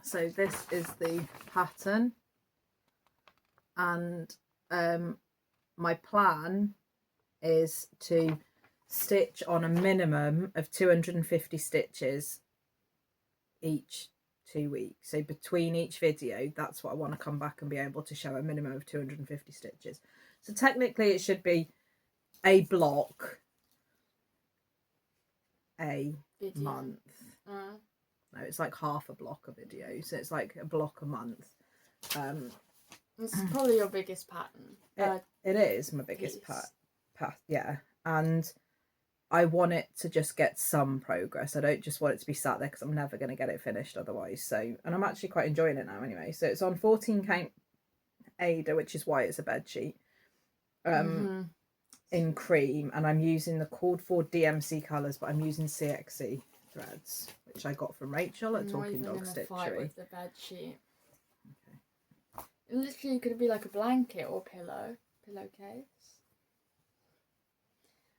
So this is the pattern, and my plan is to stitch on a minimum of 250 stitches each 2 weeks. So between each video, that's what I want to come back and be able to show, a minimum of 250 stitches. So technically it should be a block a video. Month. No, it's like half a block a video, so it's like a block a month. It's probably your biggest pattern. It is my biggest pattern, yeah. And I want it to just get some progress. I don't just want it to be sat there because I'm never going to get it finished otherwise. So, and I'm actually quite enjoying it now anyway. So it's on 14 count Ada, which is why it's a bed sheet, in cream, and I'm using the called for DMC colours, but I'm using CXC threads, which I got from Rachel at Talking Dog Stitchery. With the bed sheet. Okay. It literally could be like a blanket or pillowcase.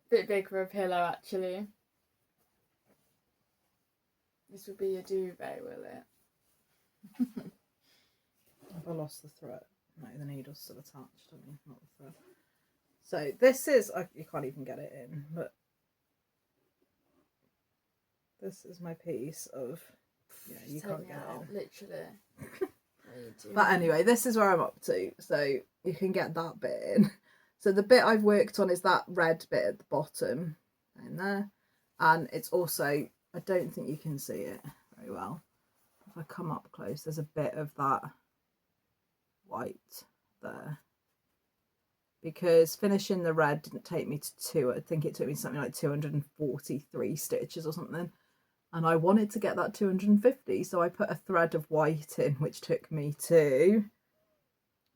Bit big for a pillow, actually. This would be a duvet, will it? Have I lost the thread? No, the needle's still attached, I mean, not the thread. So this is, you can't even get it in, but this is my piece of, yeah, you can't get it in. Literally. But anyway, this is where I'm up to, so you can get that bit in. So the bit I've worked on is that red bit at the bottom in there, and it's also, I don't think you can see it very well. If I come up close, there's a bit of that white there, because finishing the red didn't take me to I think it took me something like 243 stitches or something, and I wanted to get that 250, so I put a thread of white in, which took me to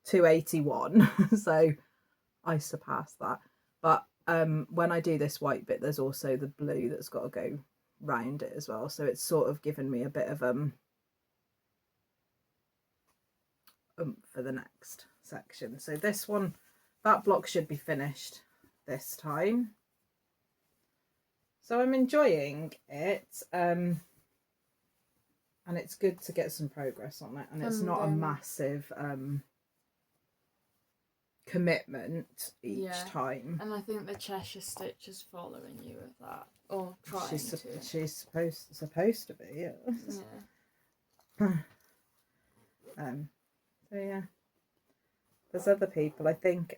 281. So I surpassed that. But when I do this white bit, there's also the blue that's got to go round it as well, so it's sort of given me a bit of for the next section. So this one, that block should be finished this time, so I'm enjoying it, and it's good to get some progress on it, and it's not a massive commitment each time. And I think the Cheshire Stitch is following you with that, or trying to. She's supposed to be, yes. Yeah. So yeah, there's other people. I think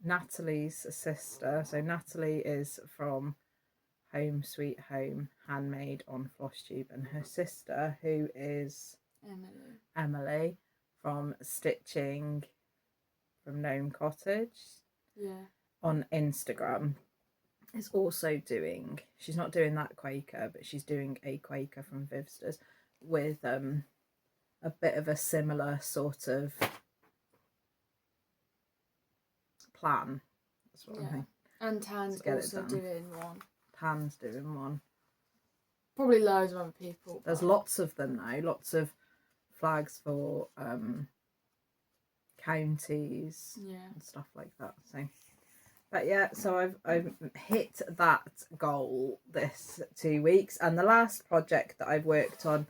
Natalie's sister. So Natalie is from Home Sweet Home Handmade on Flosstube, and her sister, who is Emily from Stitching from Gnome Cottage, on Instagram, is also doing, she's not doing that Quaker, but she's doing a Quaker from Vivsters with a bit of a similar sort of plan. That's what I think. And Tan's also doing one. Tan's doing one. Probably loads of other people. There's lots of them now, lots of flags for counties and stuff like that. So But yeah, so I've hit that goal this 2 weeks, and the last project that I've worked on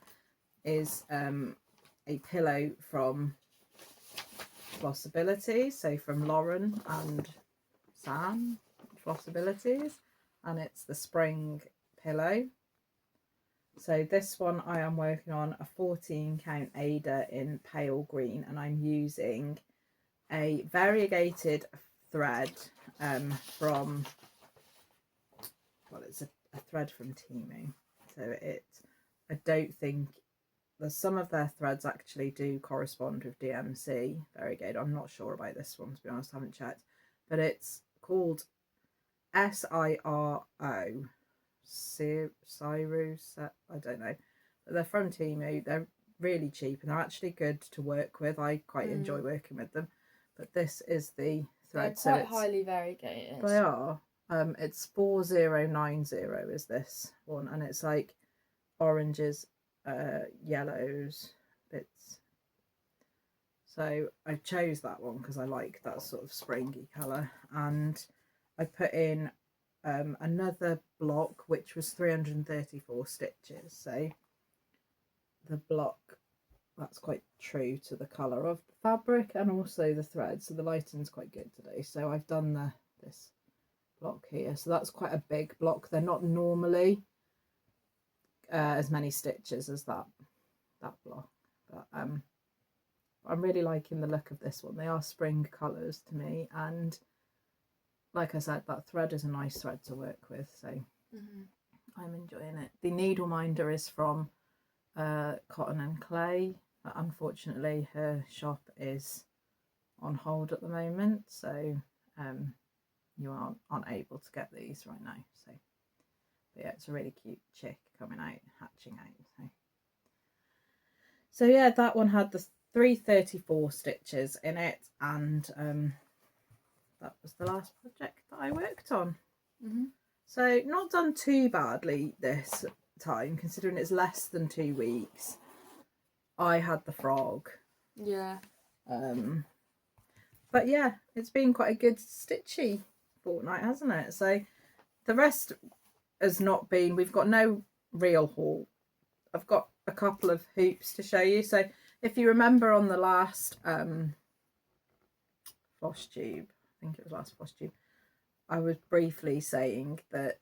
is a pillow from Flossabilities, so from Loran and Sam Flossabilities, and it's the spring pillow. So this one I am working on a 14 count Ada in pale green, and I'm using a variegated thread from, well, it's a thread from Timu. So I don't think there's some of their threads actually do correspond with DMC variegated. I'm not sure about this one, to be honest, I haven't checked, but it's called SIRO. Cyrus, I don't know, but they're from Timu. They're really cheap and they're actually good to work with. I quite enjoy working with them. But this is the thread. They're quite highly variegated. They are. It's 4090 is this one, and it's like oranges, yellows, bits. So I chose that one because I like that sort of springy colour, and I put in another block which was 334 stitches. So the block, that's quite true to the colour of the fabric and also the thread, so the lighting's quite good today. So I've done this block here, so that's quite a big block. They're not normally as many stitches as that block, but I'm really liking the look of this one. They are spring colours to me, and like I said, that thread is a nice thread to work with, so I'm enjoying it. The needle minder is from Cotton and Clay, but unfortunately her shop is on hold at the moment, so you aren't able to get these right now. So, but yeah, it's a really cute chick coming out, hatching out. So yeah, that one had the 334 stitches in it, and that was the last project that I worked on. So not done too badly this time, considering it's less than 2 weeks. I had the frog. Yeah. But yeah, it's been quite a good stitchy fortnight, hasn't it? So the rest has not been, we've got no real haul. I've got a couple of hoops to show you. So if you remember on the last Flosstube, I think it was last Flosstube, I was briefly saying that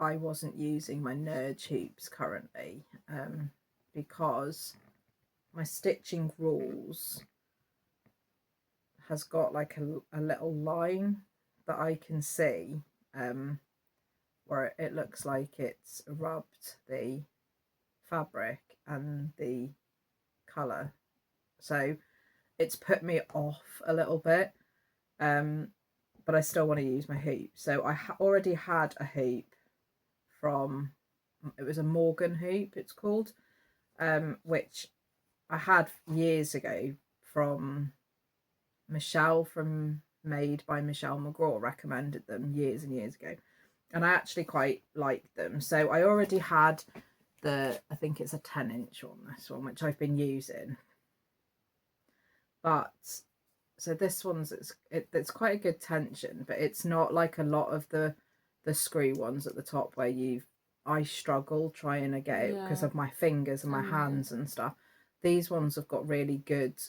I wasn't using my Nerd hoops currently because my stitching rules has got like a little line that I can see where it looks like it's rubbed the fabric and the colour, so it's put me off a little bit, but I still want to use my hoop. So I already had a hoop from, it was a Morgan hoop it's called, which I had years ago from Michelle from Made by Michelle McGraw, recommended them years and years ago, and I actually quite liked them. So I already had I think it's a 10-inch on this one, which I've been using. But so this one's it's quite a good tension, but it's not like a lot of the screw ones at the top where I struggle trying to get it because of my fingers and my hands and stuff. These ones have got really good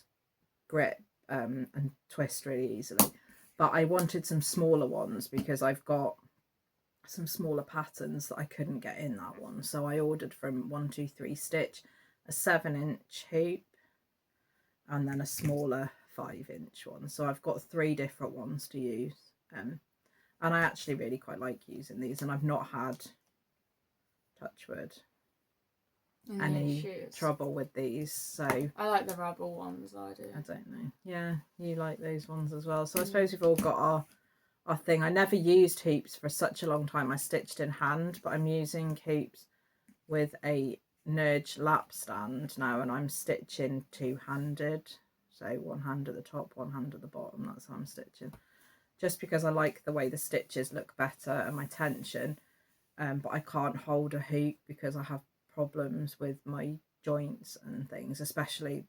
grip and twist really easily. But I wanted some smaller ones because I've got some smaller patterns that I couldn't get in that one, so I ordered from 123 Stitch a 7-inch hoop and then a smaller 5-inch one. So I've got 3 different ones to use, and I actually really quite like using these, and I've not had, touch wood, any trouble with these. So I like the rubber ones. I don't know. Yeah, you like those ones as well. So I suppose we've all got our thing. I never used hoops for such a long time. I stitched in hand, but I'm using hoops with a Nerd lap stand now, and I'm stitching 2-handed. So one hand at the top, one hand at the bottom. That's how I'm stitching, just because I like the way the stitches look better and my tension. But I can't hold a hoop because I have problems with my joints and things, especially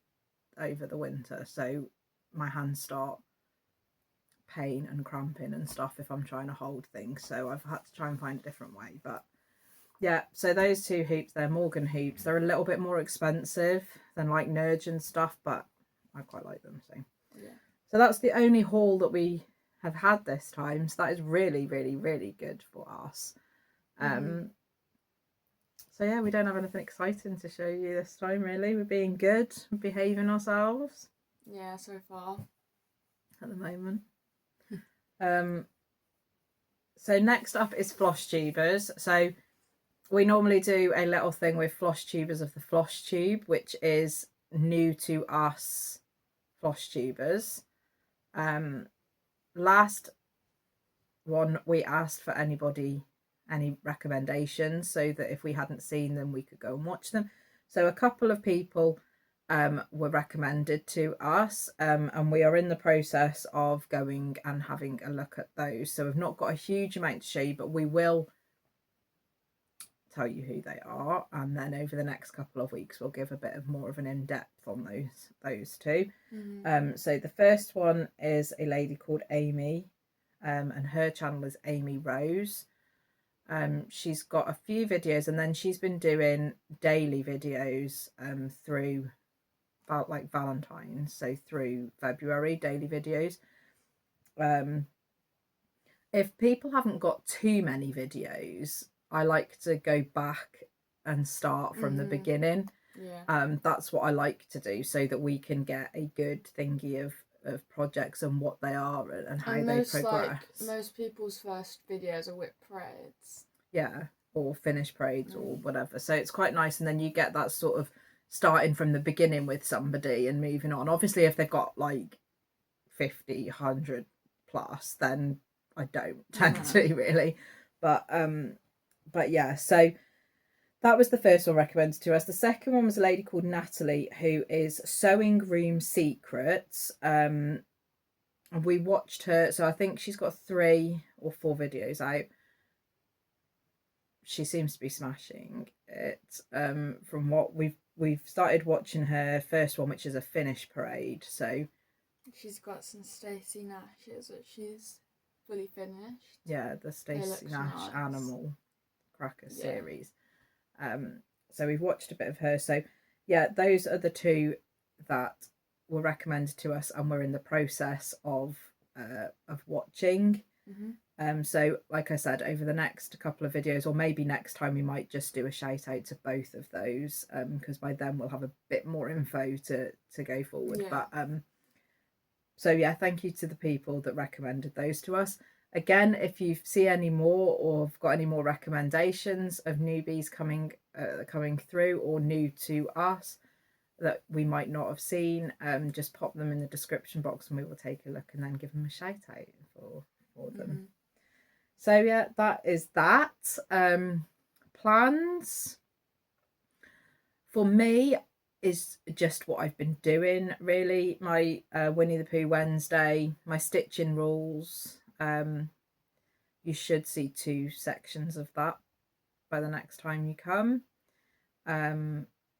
over the winter. So my hands start pain and cramping and stuff if I'm trying to hold things, so I've had to try and find a different way. But yeah, so those two hoops, they're Morgan hoops. They're a little bit more expensive than like Nerge and stuff, but I quite like them. So yeah. So that's the only haul that we have had this time. So that is really, really, really good for us. So yeah, we don't have anything exciting to show you this time, really. We're being good, we're behaving ourselves. Yeah, so far. At the moment. So next up is Flosstubers. So we normally do a little thing with Flosstubers of the Flosstube, which is new to us Flosstubers. Last one we asked for any recommendations, so that if we hadn't seen them we could go and watch them. So a couple of people were recommended to us, and we are in the process of going and having a look at those. So we've not got a huge amount to show you, but we will tell you who they are, and then over the next couple of weeks we'll give a bit of more of an in-depth on those two. So the first one is a lady called Amy, and her channel is Amy Rose. She's got a few videos, and then she's been doing daily videos through like Valentine's, so through February, daily videos. If people haven't got too many videos, I like to go back and start from the beginning. That's what I like to do, so that we can get a good thingy of projects and what they are and how they progress. Like, most people's first videos are whip parades. Yeah, or finished parades or whatever. So it's quite nice, and then you get that sort of starting from the beginning with somebody and moving on. Obviously, if they've got like 50, 100 plus, then I don't tend to really. But yeah, so that was the first one recommended to us. The second one was a lady called Natalie, who is Sewing Room Secrets. And we watched her, so I think she's got 3 or 4 videos out. She seems to be smashing it. From what we've started watching her first one, which is a finish parade. So she's got some Stacey Nashes, which she's fully finished. Yeah, the Stacey Nash Animal Cracker series. So we've watched a bit of her. So yeah, those are the 2 that were recommended to us, and we're in the process of watching. So like I said, over the next couple of videos, or maybe next time, we might just do a shout out to both of those, because by then we'll have a bit more info to go forward. But so yeah, thank you to the people that recommended those to us. Again, if you see any more or have got any more recommendations of newbies coming through, or new to us that we might not have seen, just pop them in the description box and we will take a look and then give them a shout out for them. So yeah, that is that. Plans for me is just what I've been doing, really. My Winnie the Pooh Wednesday, my stitching rules. You should see 2 sections of that by the next time you come.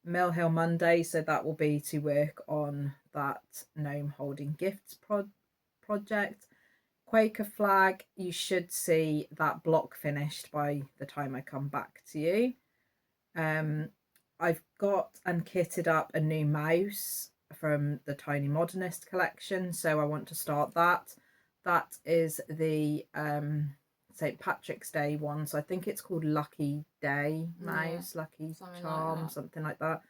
Mill Hill Monday, so that will be to work on that gnome holding gifts project. Quaker flag, you should see that block finished by the time I come back to you. I've got and kitted up a new mouse from the Tiny Modernist collection, so I want to start that. That is the St. Patrick's Day one, so I think it's called Lucky Day mouse, Lucky Charm, something like that.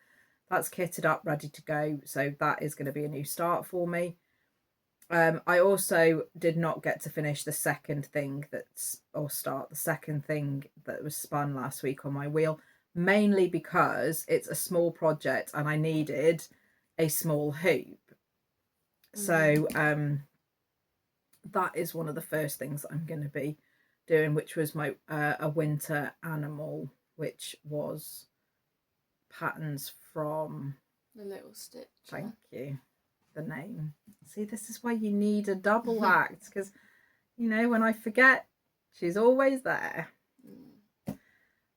That's kitted up, ready to go, so that is going to be a new start for me. I also did not get to finish the second thing the second thing that was spun last week on my wheel, mainly because it's a small project and I needed a small hoop. So that is one of the first things I'm going to be doing, which was my a winter animal, which was patterns from The Little Stitch. Thank you. The name. See, this is why you need a double act, because you know, when I forget, she's always there.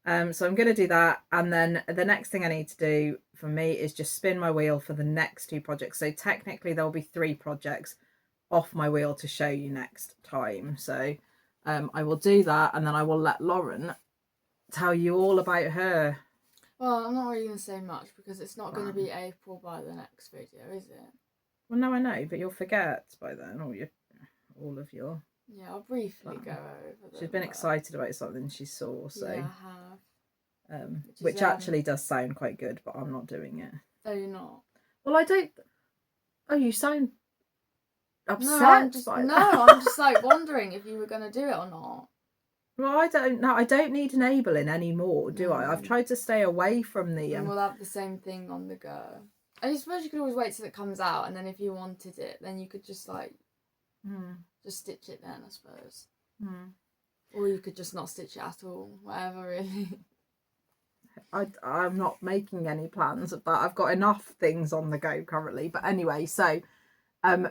So I'm going to do that, and then the next thing I need to do for me is just spin my wheel for the next 2 projects. So technically there'll be 3 projects, off my wheel to show you next time. So I will do that, and then I will let Loran tell you all about her. Well, I'm not really going to say much because it's not going to be April by the next video, is it? Well, no, I know, but you'll forget by then all of your... Yeah, I'll briefly go over them. She's been excited about something she saw, so... Yeah, I have. Which actually does sound quite good, but I'm not doing it. Oh, you're not? Well, I don't... Oh, you sound upset by that. I'm just like wondering if you were going to do it or not. Well, I don't know. I don't need enabling anymore, do I? I've tried to stay away from the... And we'll have the same thing on the go. I suppose you could always wait till it comes out, and then if you wanted it, then you could just like... just stitch it then, I suppose. Or you could just not stitch it at all. Whatever, really. I'm not making any plans of that. I've got enough things on the go currently. But anyway, so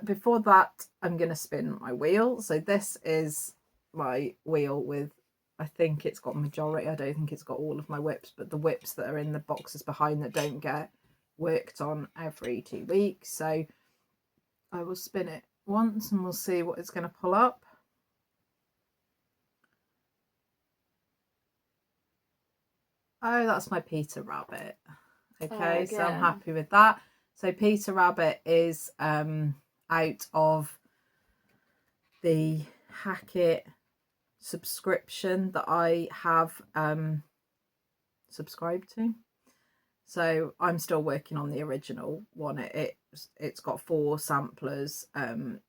before that, I'm going to spin my wheel. So this is my wheel with, I think it's got majority. I don't think it's got all of my whips, but the whips that are in the boxes behind that don't get worked on every 2 weeks. So I will spin it once and we'll see what it's going to pull up. Oh, that's my Peter Rabbit. Okay, so I'm happy with that. So Peter Rabbit is out of the Hackett subscription that I have subscribed to. So I'm still working on the original one. It's got 4 samplers,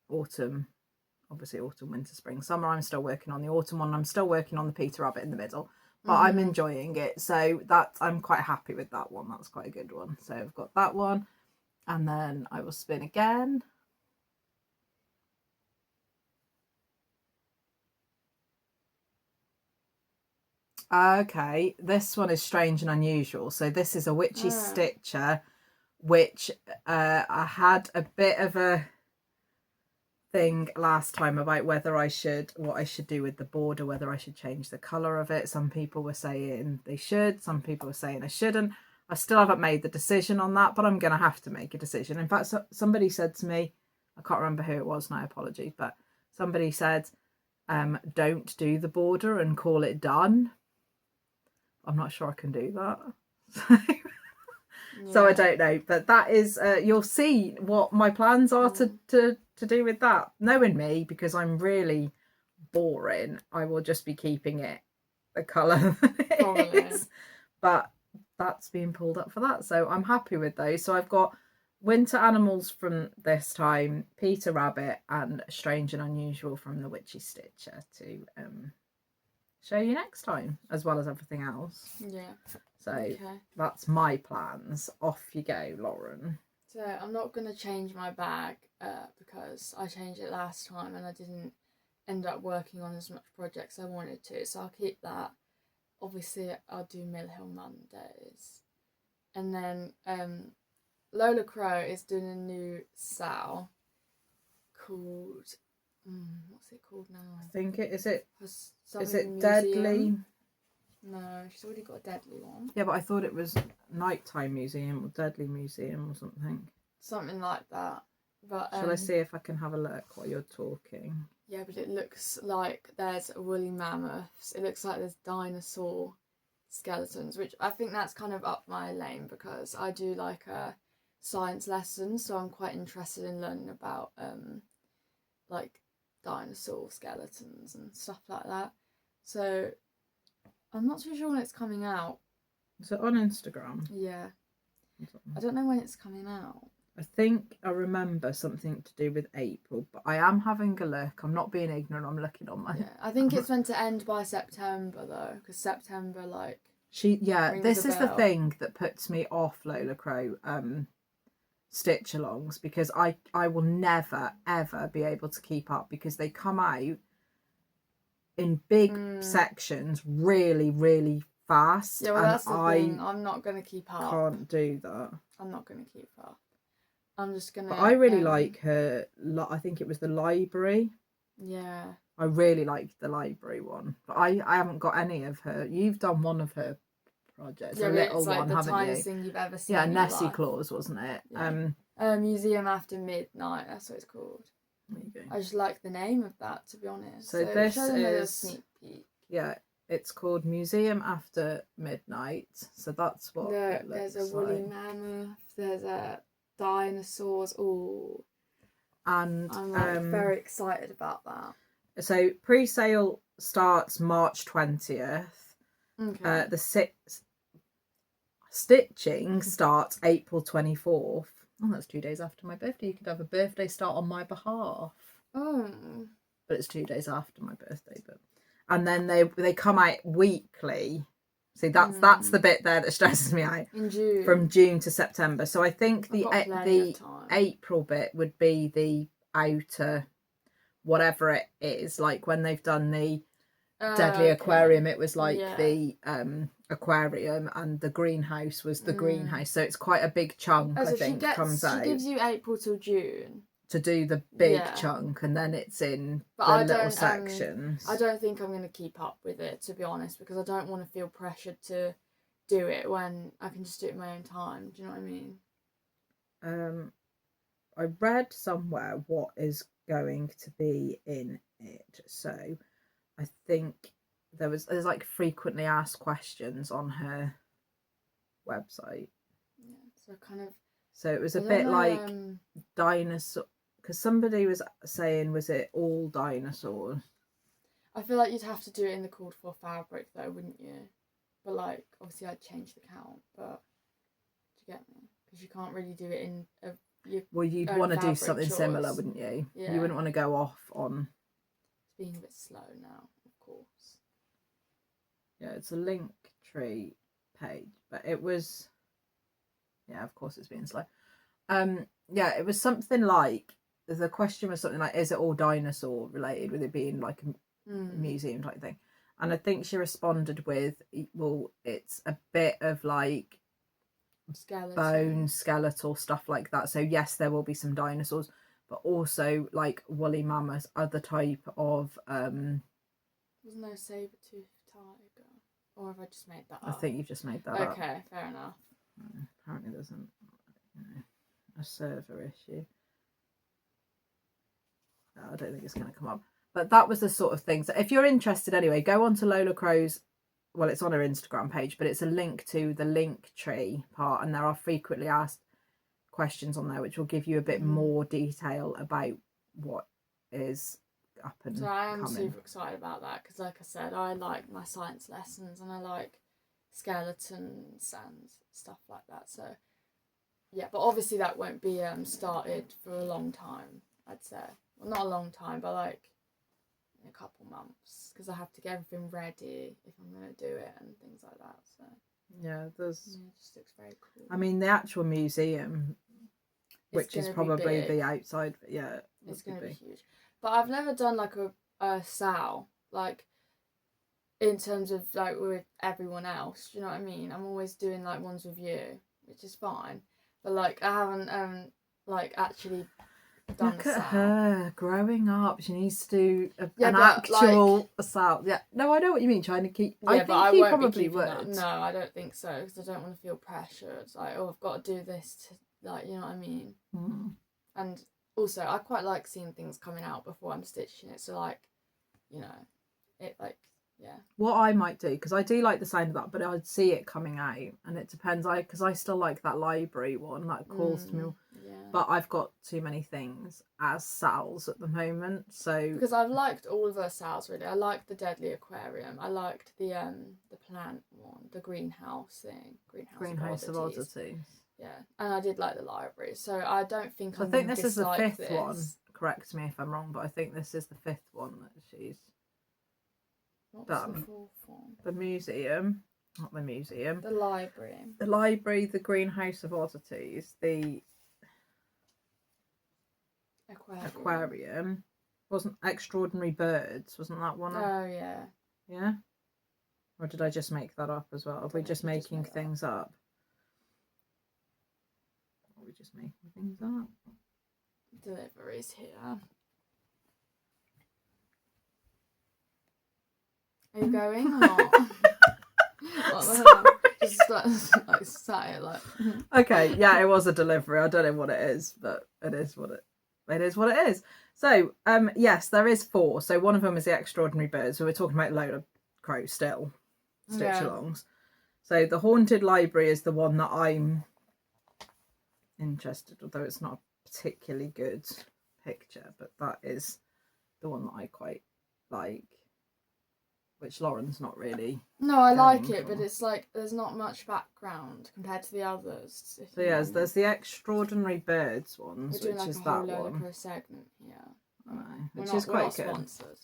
autumn, obviously autumn, winter, spring, summer. I'm still working on the autumn one. I'm still working on the Peter Rabbit in the middle. But I'm enjoying it, so I'm quite happy with that one. That's quite a good one. So I've got that one, and then I will spin again. Okay, this one is strange and unusual. So this is a witchy stitcher, which I had a bit of a thing last time about what I should do with the border, whether I should change the colour of it. Some people were saying they should, some people were saying I shouldn't. I still haven't made the decision on that, but I'm going to have to make a decision. In fact, somebody said to me, I can't remember who it was now, apologies, but somebody said, don't do the border and call it done. I'm not sure I can do that. So I don't know, but that is you'll see what my plans are to do with that. Knowing me, because I'm really boring, I will just be keeping it the colour that it is. But that's being pulled up for that, so I'm happy with those. So I've got winter animals from this time, Peter Rabbit, and Strange and Unusual from the Witchy Stitcher to show you next time, as well as everything else. Yeah. So that's my plans. Off you go, Loran. So I'm not going to change my bag because I changed it last time and I didn't end up working on as much projects as I wanted to. So I'll keep that. Obviously, I'll do Mill Hill Mondays. And then Lola Crow is doing a new sow called... what's it called now? I think is it museum. Deadly? No, she's already got a Deadly one. Yeah, but I thought it was Nighttime Museum or Deadly Museum or something. Something like that. But shall I see if I can have a look while you're talking? Yeah, but it looks like there's woolly mammoths. It looks like there's dinosaur skeletons, which I think that's kind of up my lane because I do like a science lesson, so I'm quite interested in learning about like dinosaur skeletons and stuff like that. So I'm not too sure when it's coming out. Is it on Instagram? Yeah. I don't know when it's coming out. I think I remember something to do with April, but I am having a look. I'm not being ignorant. I'm looking on my... Yeah, I think it's meant to end by September though, because September this is the thing that puts me off Lola Crow stitch alongs, because I will never ever be able to keep up because they come out in big sections really fast. Yeah, well, that's the thing. I'm not going to keep up. Can't do that. I'm not going to keep up. I'm just going to... But I really like her... I think it was the library. Yeah. I really liked the library one. But I haven't got any of her... You've done one of her projects. Yeah, a little it's like one, the haven't tiniest you? thing you've ever seen. Yeah, Nessie Claus, wasn't it? Yeah. Museum After Midnight, that's what it's called. There you go. I just like the name of that, to be honest. So this show them a little is sneak peek. Yeah, it's called Museum After Midnight. So that's what it looks There's a woolly like. mammoth. There's a dinosaurs. Oh, And I'm like very excited about that. So pre-sale starts March 20th. Okay. Stitching starts April 24th. Oh, that's 2 days after my birthday. You could have a birthday start on my behalf. Oh. But it's 2 days after my birthday. And then they come out weekly. See, that's the bit there that stresses me out. In June. From June to September. So I think the April bit would be the outer, whatever it is. Like when they've done the Deadly Aquarium, it was like the aquarium, and the greenhouse was the greenhouse. So it's quite a big chunk, I think, comes out. She gives you April till June. To do the big chunk, and then it's in the little sections. I don't think I'm going to keep up with it, to be honest, because I don't want to feel pressured to do it when I can just do it in my own time. Do you know what I mean? I read somewhere what is going to be in it. So I think there's like frequently asked questions on her website. Yeah, so it was a bit like dinosaur. Because somebody was saying, was it all dinosaurs? I feel like you'd have to do it in the called for fabric though, wouldn't you? But like, obviously I'd change the count, but do you get me? Because you can't really do it in well, you'd want to do something similar, wouldn't you? Yeah. You wouldn't want to go off on... It's being a bit slow now, of course. Yeah, it's a link tree page, but it was... Yeah, of course it's being slow. Yeah, it was something like... The question was something like, is it all dinosaur related, with it being like a museum type thing? And I think she responded with, well, it's a bit of like bone, skeletal stuff like that. So yes, there will be some dinosaurs, but also like woolly mammoths, other type of... There's no saber-toothed tiger. Or have I just made that up? I think you've just made that up. Okay, fair enough. Apparently there's a server issue. I don't think it's going to come up, but that was the sort of thing. So if you're interested anyway, go on to Lola Crow's, well, it's on her Instagram page, but it's a link to the link tree part, and there are frequently asked questions on there which will give you a bit more detail about what is up and coming. So I am super excited about that, because like I said, I like my science lessons and I like skeletons and stuff like that. So yeah, but obviously that won't be started for a long time, I'd say. Well, not a long time, but like in a couple months, because I have to get everything ready if I'm going to do it and things like that. So yeah, it just looks very cool. I mean, the actual museum, which is probably the outside, yeah, it's going to be huge. But I've never done like a sow, like in terms of like with everyone else. Do you know what I mean? I'm always doing like ones with you, which is fine. But like I haven't like actually. Look at her growing up. She needs to do an actual assault. Yeah, no, I know what you mean. Trying to keep. Yeah, I think you probably would. That. No, I don't think so, because I don't want to feel pressured. It's like, oh, I've got to do this to, like, you know what I mean. And also, I quite like seeing things coming out before I'm stitching it. So like, you know, it like. Yeah. What I might do, because I do like the sound of that, but I'd see it coming out, and it depends. Because I still like that library one that calls to me. Yeah. But I've got too many things as Sal's at the moment, so because I've liked all of her Sal's really. I liked the Deadly Aquarium. I liked the plant one, the greenhouse thing, greenhouse of oddities. Yeah, and I did like the library. So I don't think I think this is the fifth one. Correct me if I'm wrong, but I think this is the fifth one that she's. What's the fourth one? The museum, not the museum. The library. The library, the greenhouse of oddities, the aquarium. Wasn't Extraordinary Birds? Wasn't that one? Oh yeah. Yeah. Or did I just make that up as well? Are we just making things up? Are we just making things up? Deliveries here. Are you going or not? Just like sat here like. Okay, yeah, it was a delivery. I don't know what it is, but it is what it is. So, yes, there is 4. So one of them is the Extraordinary Birds. So we're talking about Lola Crow still, stitch-alongs. So the Haunted Library is the one that I'm interested, although it's not a particularly good picture, but that is the one that I quite like, which Lauren's not really. No, I like it, but it's like there's not much background compared to the others. So yes, there's the Extraordinary Birds ones, which like is a that whole one. Lola segment here. Which is quite good. Sponsored.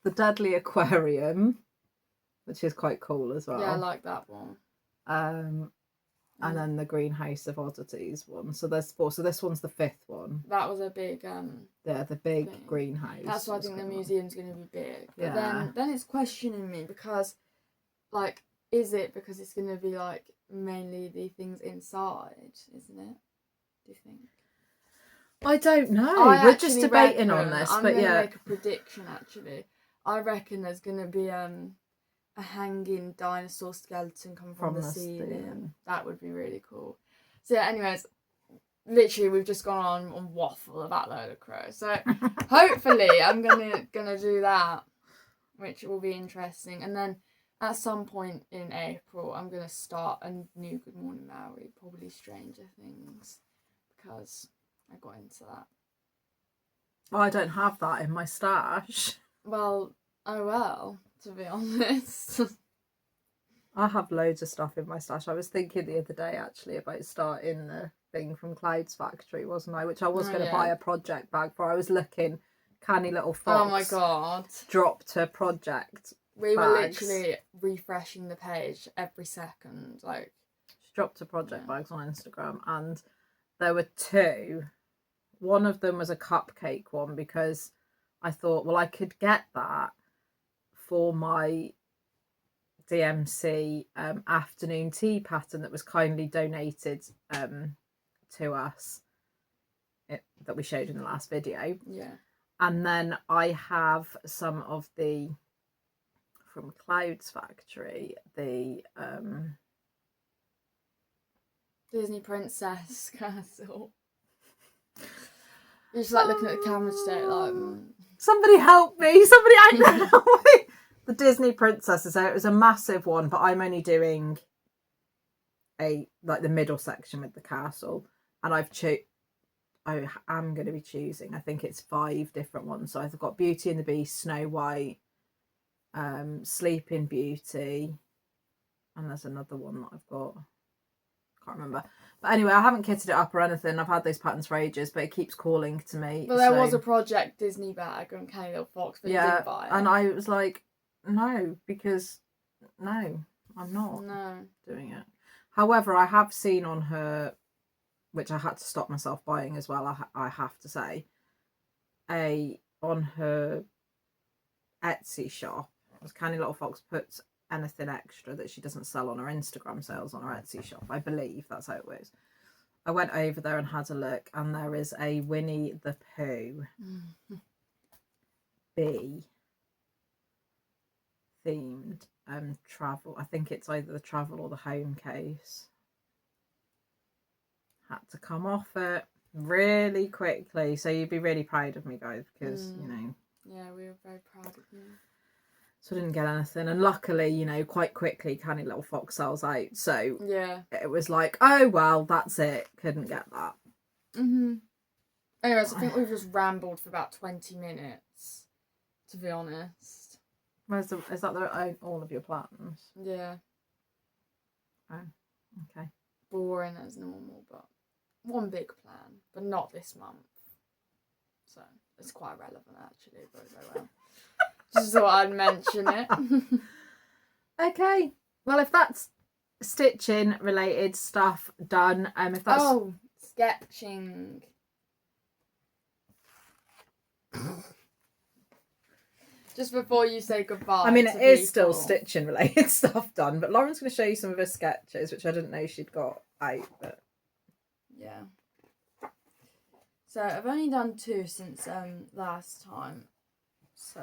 The Deadly Aquarium, which is quite cool as well. Yeah, I like that one. And then the Greenhouse of Oddities one. So there's 4. So this one's the 5th one. That was a big yeah, the big thing. greenhouse. That's why I think the museum's going to be big. But Yeah. then it's questioning me because, like, is it because it's going to be like mainly the things inside, isn't it? Do you think? I don't know. We're just debating on this, I'm but gonna yeah. make a prediction actually. I reckon there's gonna be a hanging dinosaur skeleton coming from the ceiling. That would be really cool. So yeah, anyways, literally we've just gone on waffle about Lola Crow. So hopefully I'm gonna do that, which will be interesting. And then at some point in April I'm gonna start a new Good Morning Maui, probably Stranger Things, because I got into that. Well, I don't have that in my stash. Well, I will, to be honest. I have loads of stuff in my stash. I was thinking the other day actually about starting the thing from Cloud's Factory, wasn't I? Which I was going to buy a project bag for. I was looking, Canny Little Fox. Oh my god. Dropped her project We bags. were literally refreshing the page every second. Like, she dropped her project bags on Instagram, and there were 2. One of them was a cupcake one because I thought, well, I could get that for my DMC afternoon tea pattern that was kindly donated to us, that we showed in the last video. Yeah. And then I have some of the, from Cloud's Factory, the Disney Princess Castle. You're just like looking at the camera today, like, somebody help me! Somebody out there help me! The Disney Princesses. So it was a massive one, but I'm only doing the middle section with the castle, and I am going to be choosing. I think it's 5 different ones. So I've got Beauty and the Beast, Snow White, Sleeping Beauty, and there's another one that I've got. Can't remember. But anyway, I haven't kitted it up or anything. I've had those patterns for ages, but it keeps calling to me. But there was a Project Disney bag on Canny Little Fox, but you didn't buy it. And I was like, no, because no, I'm not doing it. However, I have seen on her, which I had to stop myself buying as well, I have to say, on her Etsy shop, as Canny Little Fox puts anything extra that she doesn't sell on her Instagram sales on her Etsy shop. I believe that's how it works. I went over there and had a look, and there is a Winnie the Pooh bee themed travel. I think it's either the travel or the home case. Had to come off it really quickly, so you'd be really proud of me, guys, because you know. Yeah, we were very proud of you. So I didn't get anything, and luckily, you know, quite quickly Canny Little Fox sells out, so yeah, it was like, oh well, that's it, couldn't get that. Anyways, I think we've just rambled for about 20 minutes, to be honest. Is that all of your plans? Yeah. Oh, okay. Boring as normal, but one big plan, but not this month. So it's quite relevant actually, but very well. Just thought I'd mention it. Okay. Well, if that's stitching related stuff done, if that's sketching. Just before you say goodbye. I mean, it is still stitching related stuff done, but Lauren's going to show you some of her sketches, which I didn't know she'd got out. But yeah. So I've only done 2 since last time. So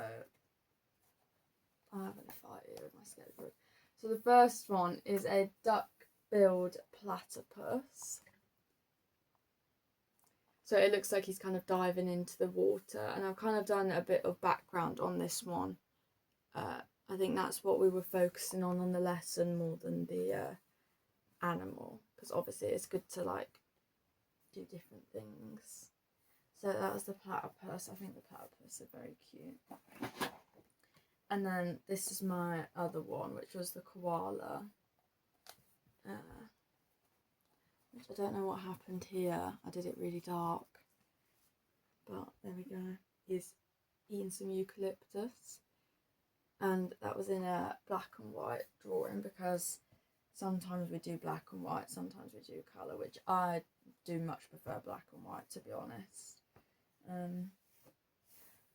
I haven't fighted with my sketchbook. So the first one is a duck-billed platypus. So it looks like he's kind of diving into the water, and I've kind of done a bit of background on this one. I think that's what we were focusing on the lesson more than the animal, because obviously it's good to like do different things. So that was the platypus. I think the platypus are very cute. And then this is my other one, which was the koala. Which I don't know what happened here. I did it really dark. But there we go. He's eating some eucalyptus. And that was in a black and white drawing, because sometimes we do black and white, sometimes we do colour, which I do much prefer black and white, to be honest.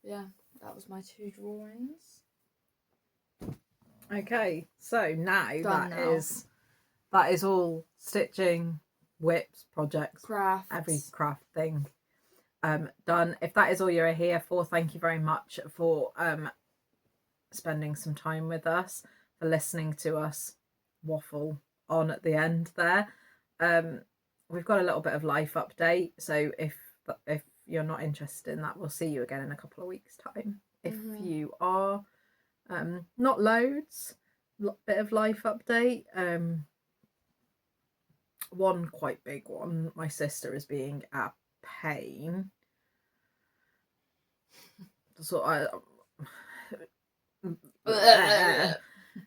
Yeah, that was my 2 drawings. Okay, so now Done that is all stitching, whips, projects, crafts, every craft thing done. If that is all you're here for, thank you very much for spending some time with us, for listening to us waffle on at the end there. We've got a little bit of life update, so if you're not interested in that, we'll see you again in a couple of weeks' time. If you are, not loads, bit of life update. One quite big one. My sister is being a pain. So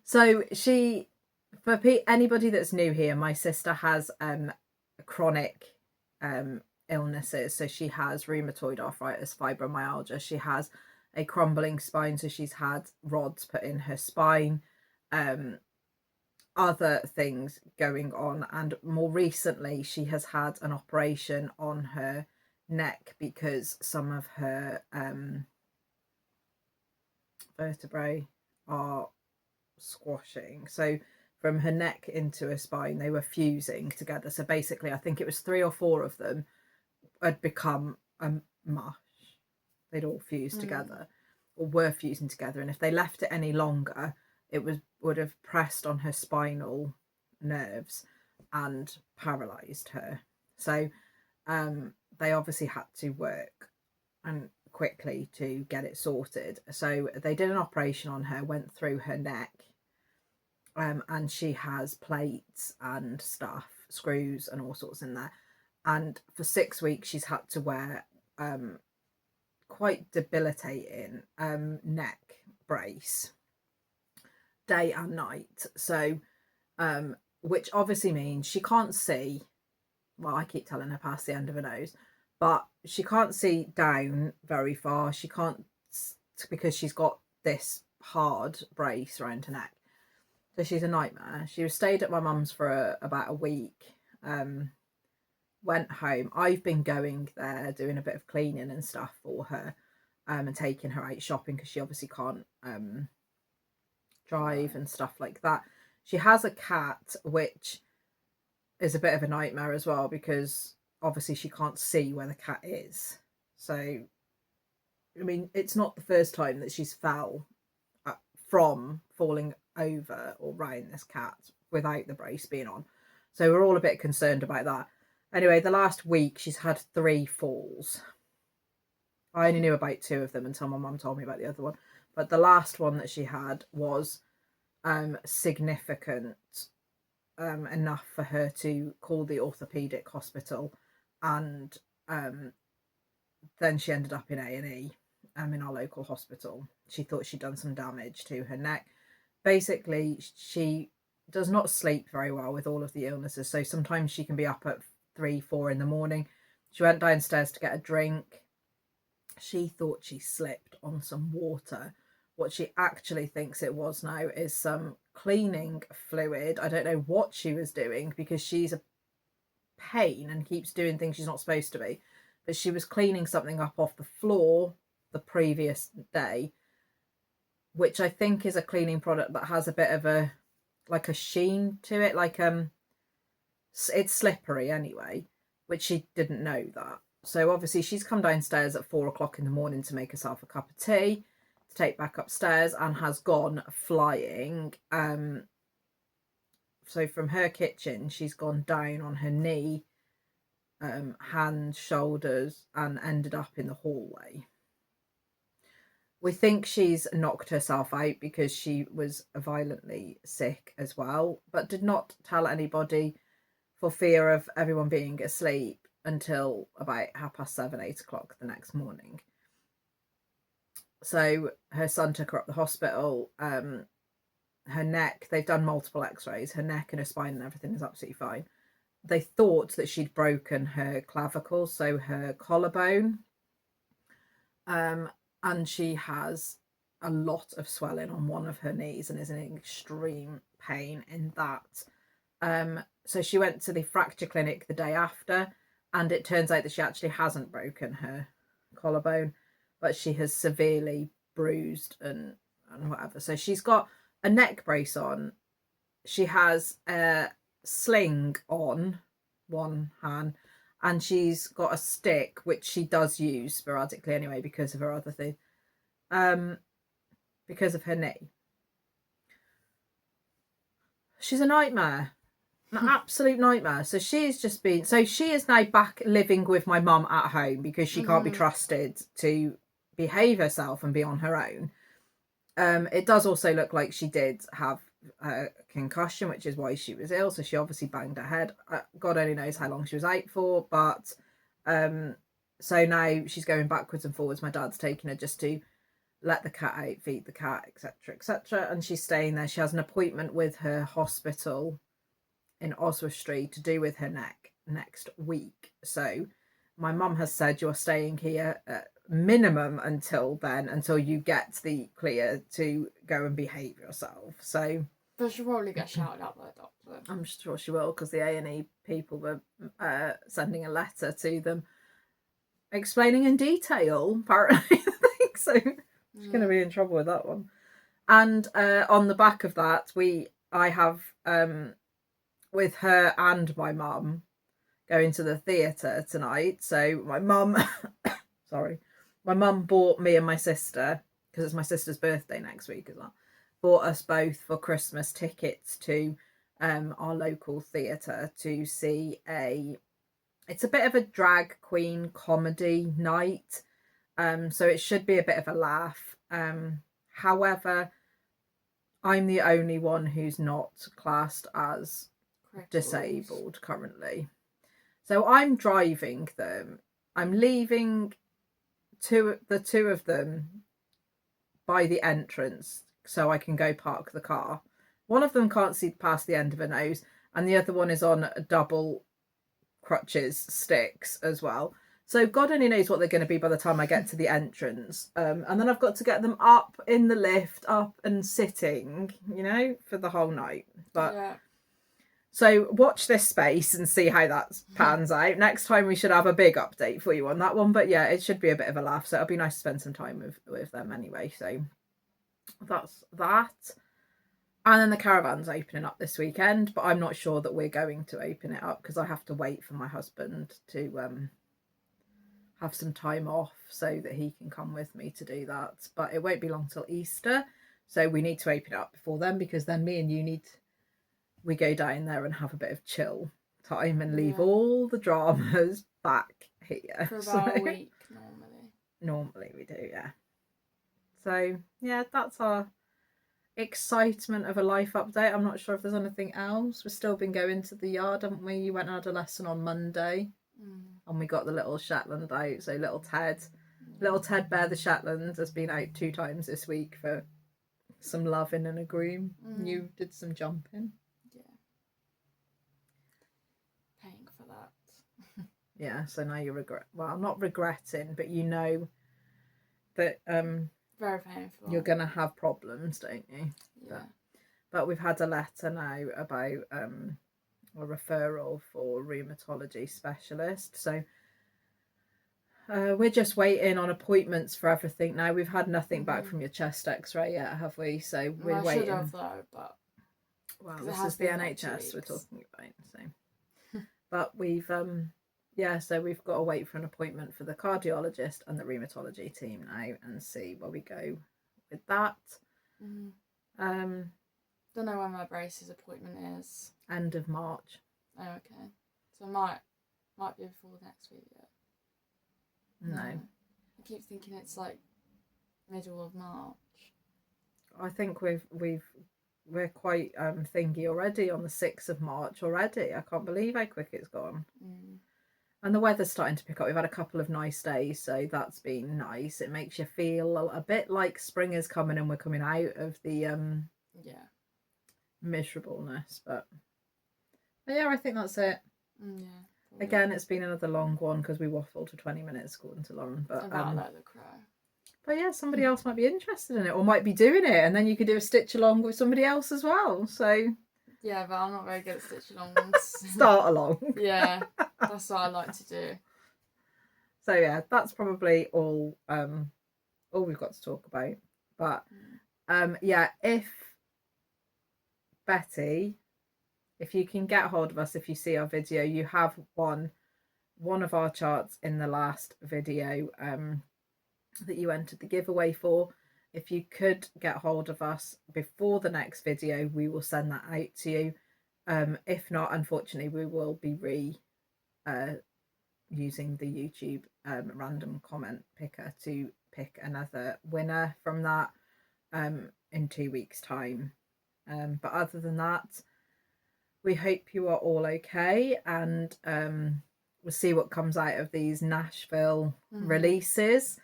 so she, for anybody that's new here, my sister has chronic illnesses. So she has rheumatoid arthritis, fibromyalgia. She has a crumbling spine, so she's had rods put in her spine, other things going on, and more recently she has had an operation on her neck because some of her vertebrae are squashing. So from her neck into her spine, they were fusing together. So basically, I think it was 3 or 4 of them had become a mush. They'd all fused together, or were fusing together. And if they left it any longer, it would have pressed on her spinal nerves and paralysed her. So they obviously had to work and quickly to get it sorted. So they did an operation on her, went through her neck, and she has plates and stuff, screws and all sorts in there. And for 6 weeks she's had to wear quite debilitating neck brace day and night. So which obviously means she can't see. Well, I keep telling her past the end of her nose, but she can't see down very far. She can't, because she's got this hard brace around her neck. So she's a nightmare. She was stayed at my mum's for about a week. Went home. I've been going there doing a bit of cleaning and stuff for her, and taking her out shopping, because she obviously can't drive and stuff like that. She has a cat, which is a bit of a nightmare as well, because obviously she can't see where the cat is. So I mean, it's not the first time that she's fell from falling over or round this cat without the brace being on. So we're all a bit concerned about that. Anyway, the last week she's had 3 falls. I only knew about 2 of them until my mum told me about the other one. But the last one that she had was significant enough for her to call the orthopaedic hospital, and then she ended up in A&E in our local hospital. She thought she'd done some damage to her neck. Basically, she does not sleep very well with all of the illnesses, so sometimes she can be up at 3, 4 in the morning. She went downstairs to get a drink. She thought she slipped on some water. What she actually thinks it was now is some cleaning fluid. I don't know what she was doing, because she's a pain and keeps doing things she's not supposed to be. But she was cleaning something up off the floor the previous day, which I think is a cleaning product that has a bit of a sheen to it, like it's slippery anyway, which she didn't know that. So obviously she's come downstairs at 4 o'clock in the morning to make herself a cup of tea to take back upstairs, and has gone flying. So from her kitchen she's gone down on her knee hands, shoulders, and ended up in the hallway. We think she's knocked herself out because she was violently sick as well, but did not tell anybody for fear of everyone being asleep until about 7:30, 8 o'clock the next morning. So her son took her up the hospital. Her neck, they've done multiple x-rays, her neck and her spine and everything is absolutely fine. They thought that she'd broken her clavicle, so her collarbone. And she has a lot of swelling on one of her knees and is in extreme pain in that. So she went to the fracture clinic the day after, and it turns out that she actually hasn't broken her collarbone, but she has severely bruised and whatever. So she's got a neck brace on. She has a sling on one hand, and she's got a stick, which she does use sporadically anyway because of her other thing, because of her knee. She's a nightmare, an absolute nightmare. So she is now back living with my mum at home because she can't be trusted to behave herself and be on her own. It does also look like she did have a concussion, which is why she was ill, so she obviously banged her head. God only knows how long she was out for, but so now she's going backwards and forwards. My dad's taking her just to let the cat out, feed the cat, etc., and she's staying there. She has an appointment with her hospital in Oswestry to do with her neck next week. So my mum has said you're staying here at minimum until then, until you get the clear to go and behave yourself. So but she'll probably get shouted at by a doctor. I'm sure she will, because the A&E people were sending a letter to them explaining in detail apparently the thing. So she's going to be in trouble with that one. And on the back of that, I have with her and my mum going to the theatre tonight. So my mum my mum bought me and my sister, because it's my sister's birthday next week as well, bought us both for Christmas tickets to our local theatre to see it's a bit of a drag queen comedy night. So it should be a bit of a laugh. However, I'm the only one who's not classed as disabled currently. So I'm driving them. I'm leaving the two of them by the entrance so I can go park the car. One of them can't see past the end of her nose, and the other one is on a double crutches sticks as well. So God only knows what they're going to be by the time I get to the entrance. And then I've got to get them up in the lift, up and sitting, for the whole night. But yeah. So watch this space and see how that pans out. Next time we should have a big update for you on that one. But yeah, it should be a bit of a laugh. So it'll be nice to spend some time with them anyway. So that's that. And then the caravan's opening up this weekend, but I'm not sure that we're going to open it up because I have to wait for my husband to have some time off so that he can come with me to do that. But it won't be long till Easter. So we need to open it up before then, because then me and you we go down there and have a bit of chill time and leave all the dramas back here. For about a week, normally. Normally we do, yeah. So, yeah, that's our excitement of a life update. I'm not sure if there's anything else. We've still been going to the yard, haven't we? You went and had a lesson on Monday. And we got the little Shetland out. So little Ted Bear the Shetland has been out 2 times this week for some loving and a groom. You did some jumping. For that. Yeah, so now you I'm not regretting, but you know that very painful. You're gonna have problems, don't you? Yeah. But we've had a letter now about a referral for rheumatology specialist. So we're just waiting on appointments for everything now. We've had nothing back from your chest x-ray yet, have we? So we're waiting. I should have though, but this is the NHS we're talking about. So but we've so we've got to wait for an appointment for the cardiologist and the rheumatology team now and see where we go with that. Don't know when my braces appointment is. End of March. Oh, okay. So I might might be before next week yet. No. I keep thinking it's like middle of March. I think we're quite thingy already on the 6th of March already. I can't believe how quick it's gone. And the weather's starting to pick up. We've had a couple of nice days, so that's been nice. It makes you feel a bit like spring is coming and we're coming out of the miserableness. But yeah, I think that's it. Yeah. Again, it's been another long one because we waffled for 20 minutes according to Lauren. But let the crow. But yeah, somebody else might be interested in it or might be doing it, and then you could do a stitch along with somebody else as well. So yeah, but I'm not very good at stitch alongs. Start along. Yeah, that's what I like to do. So yeah, that's probably all we've got to talk about. But yeah, if Betty, if you can get hold of us, if you see our video, you have won one of our charts in the last video that you entered the giveaway for. If you could get hold of us before the next video, we will send that out to you. If not, unfortunately, we will be using the YouTube random comment picker to pick another winner from that in 2 weeks' time. But other than that, we hope you are all okay, and we'll see what comes out of these Nashville releases,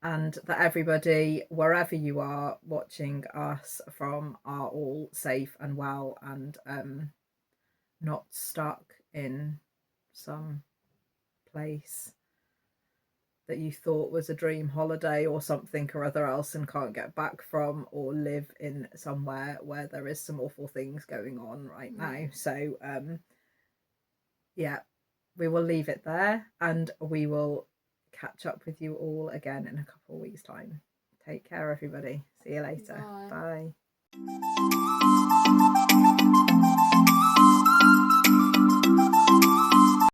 and that everybody, wherever you are watching us from, are all safe and well and not stuck in some place that you thought was a dream holiday or something or other else and can't get back from, or live in somewhere where there is some awful things going on right now. So yeah, we will leave it there, and we will catch up with you all again in a couple of weeks' time. Take care, everybody. See you later. Bye. Bye.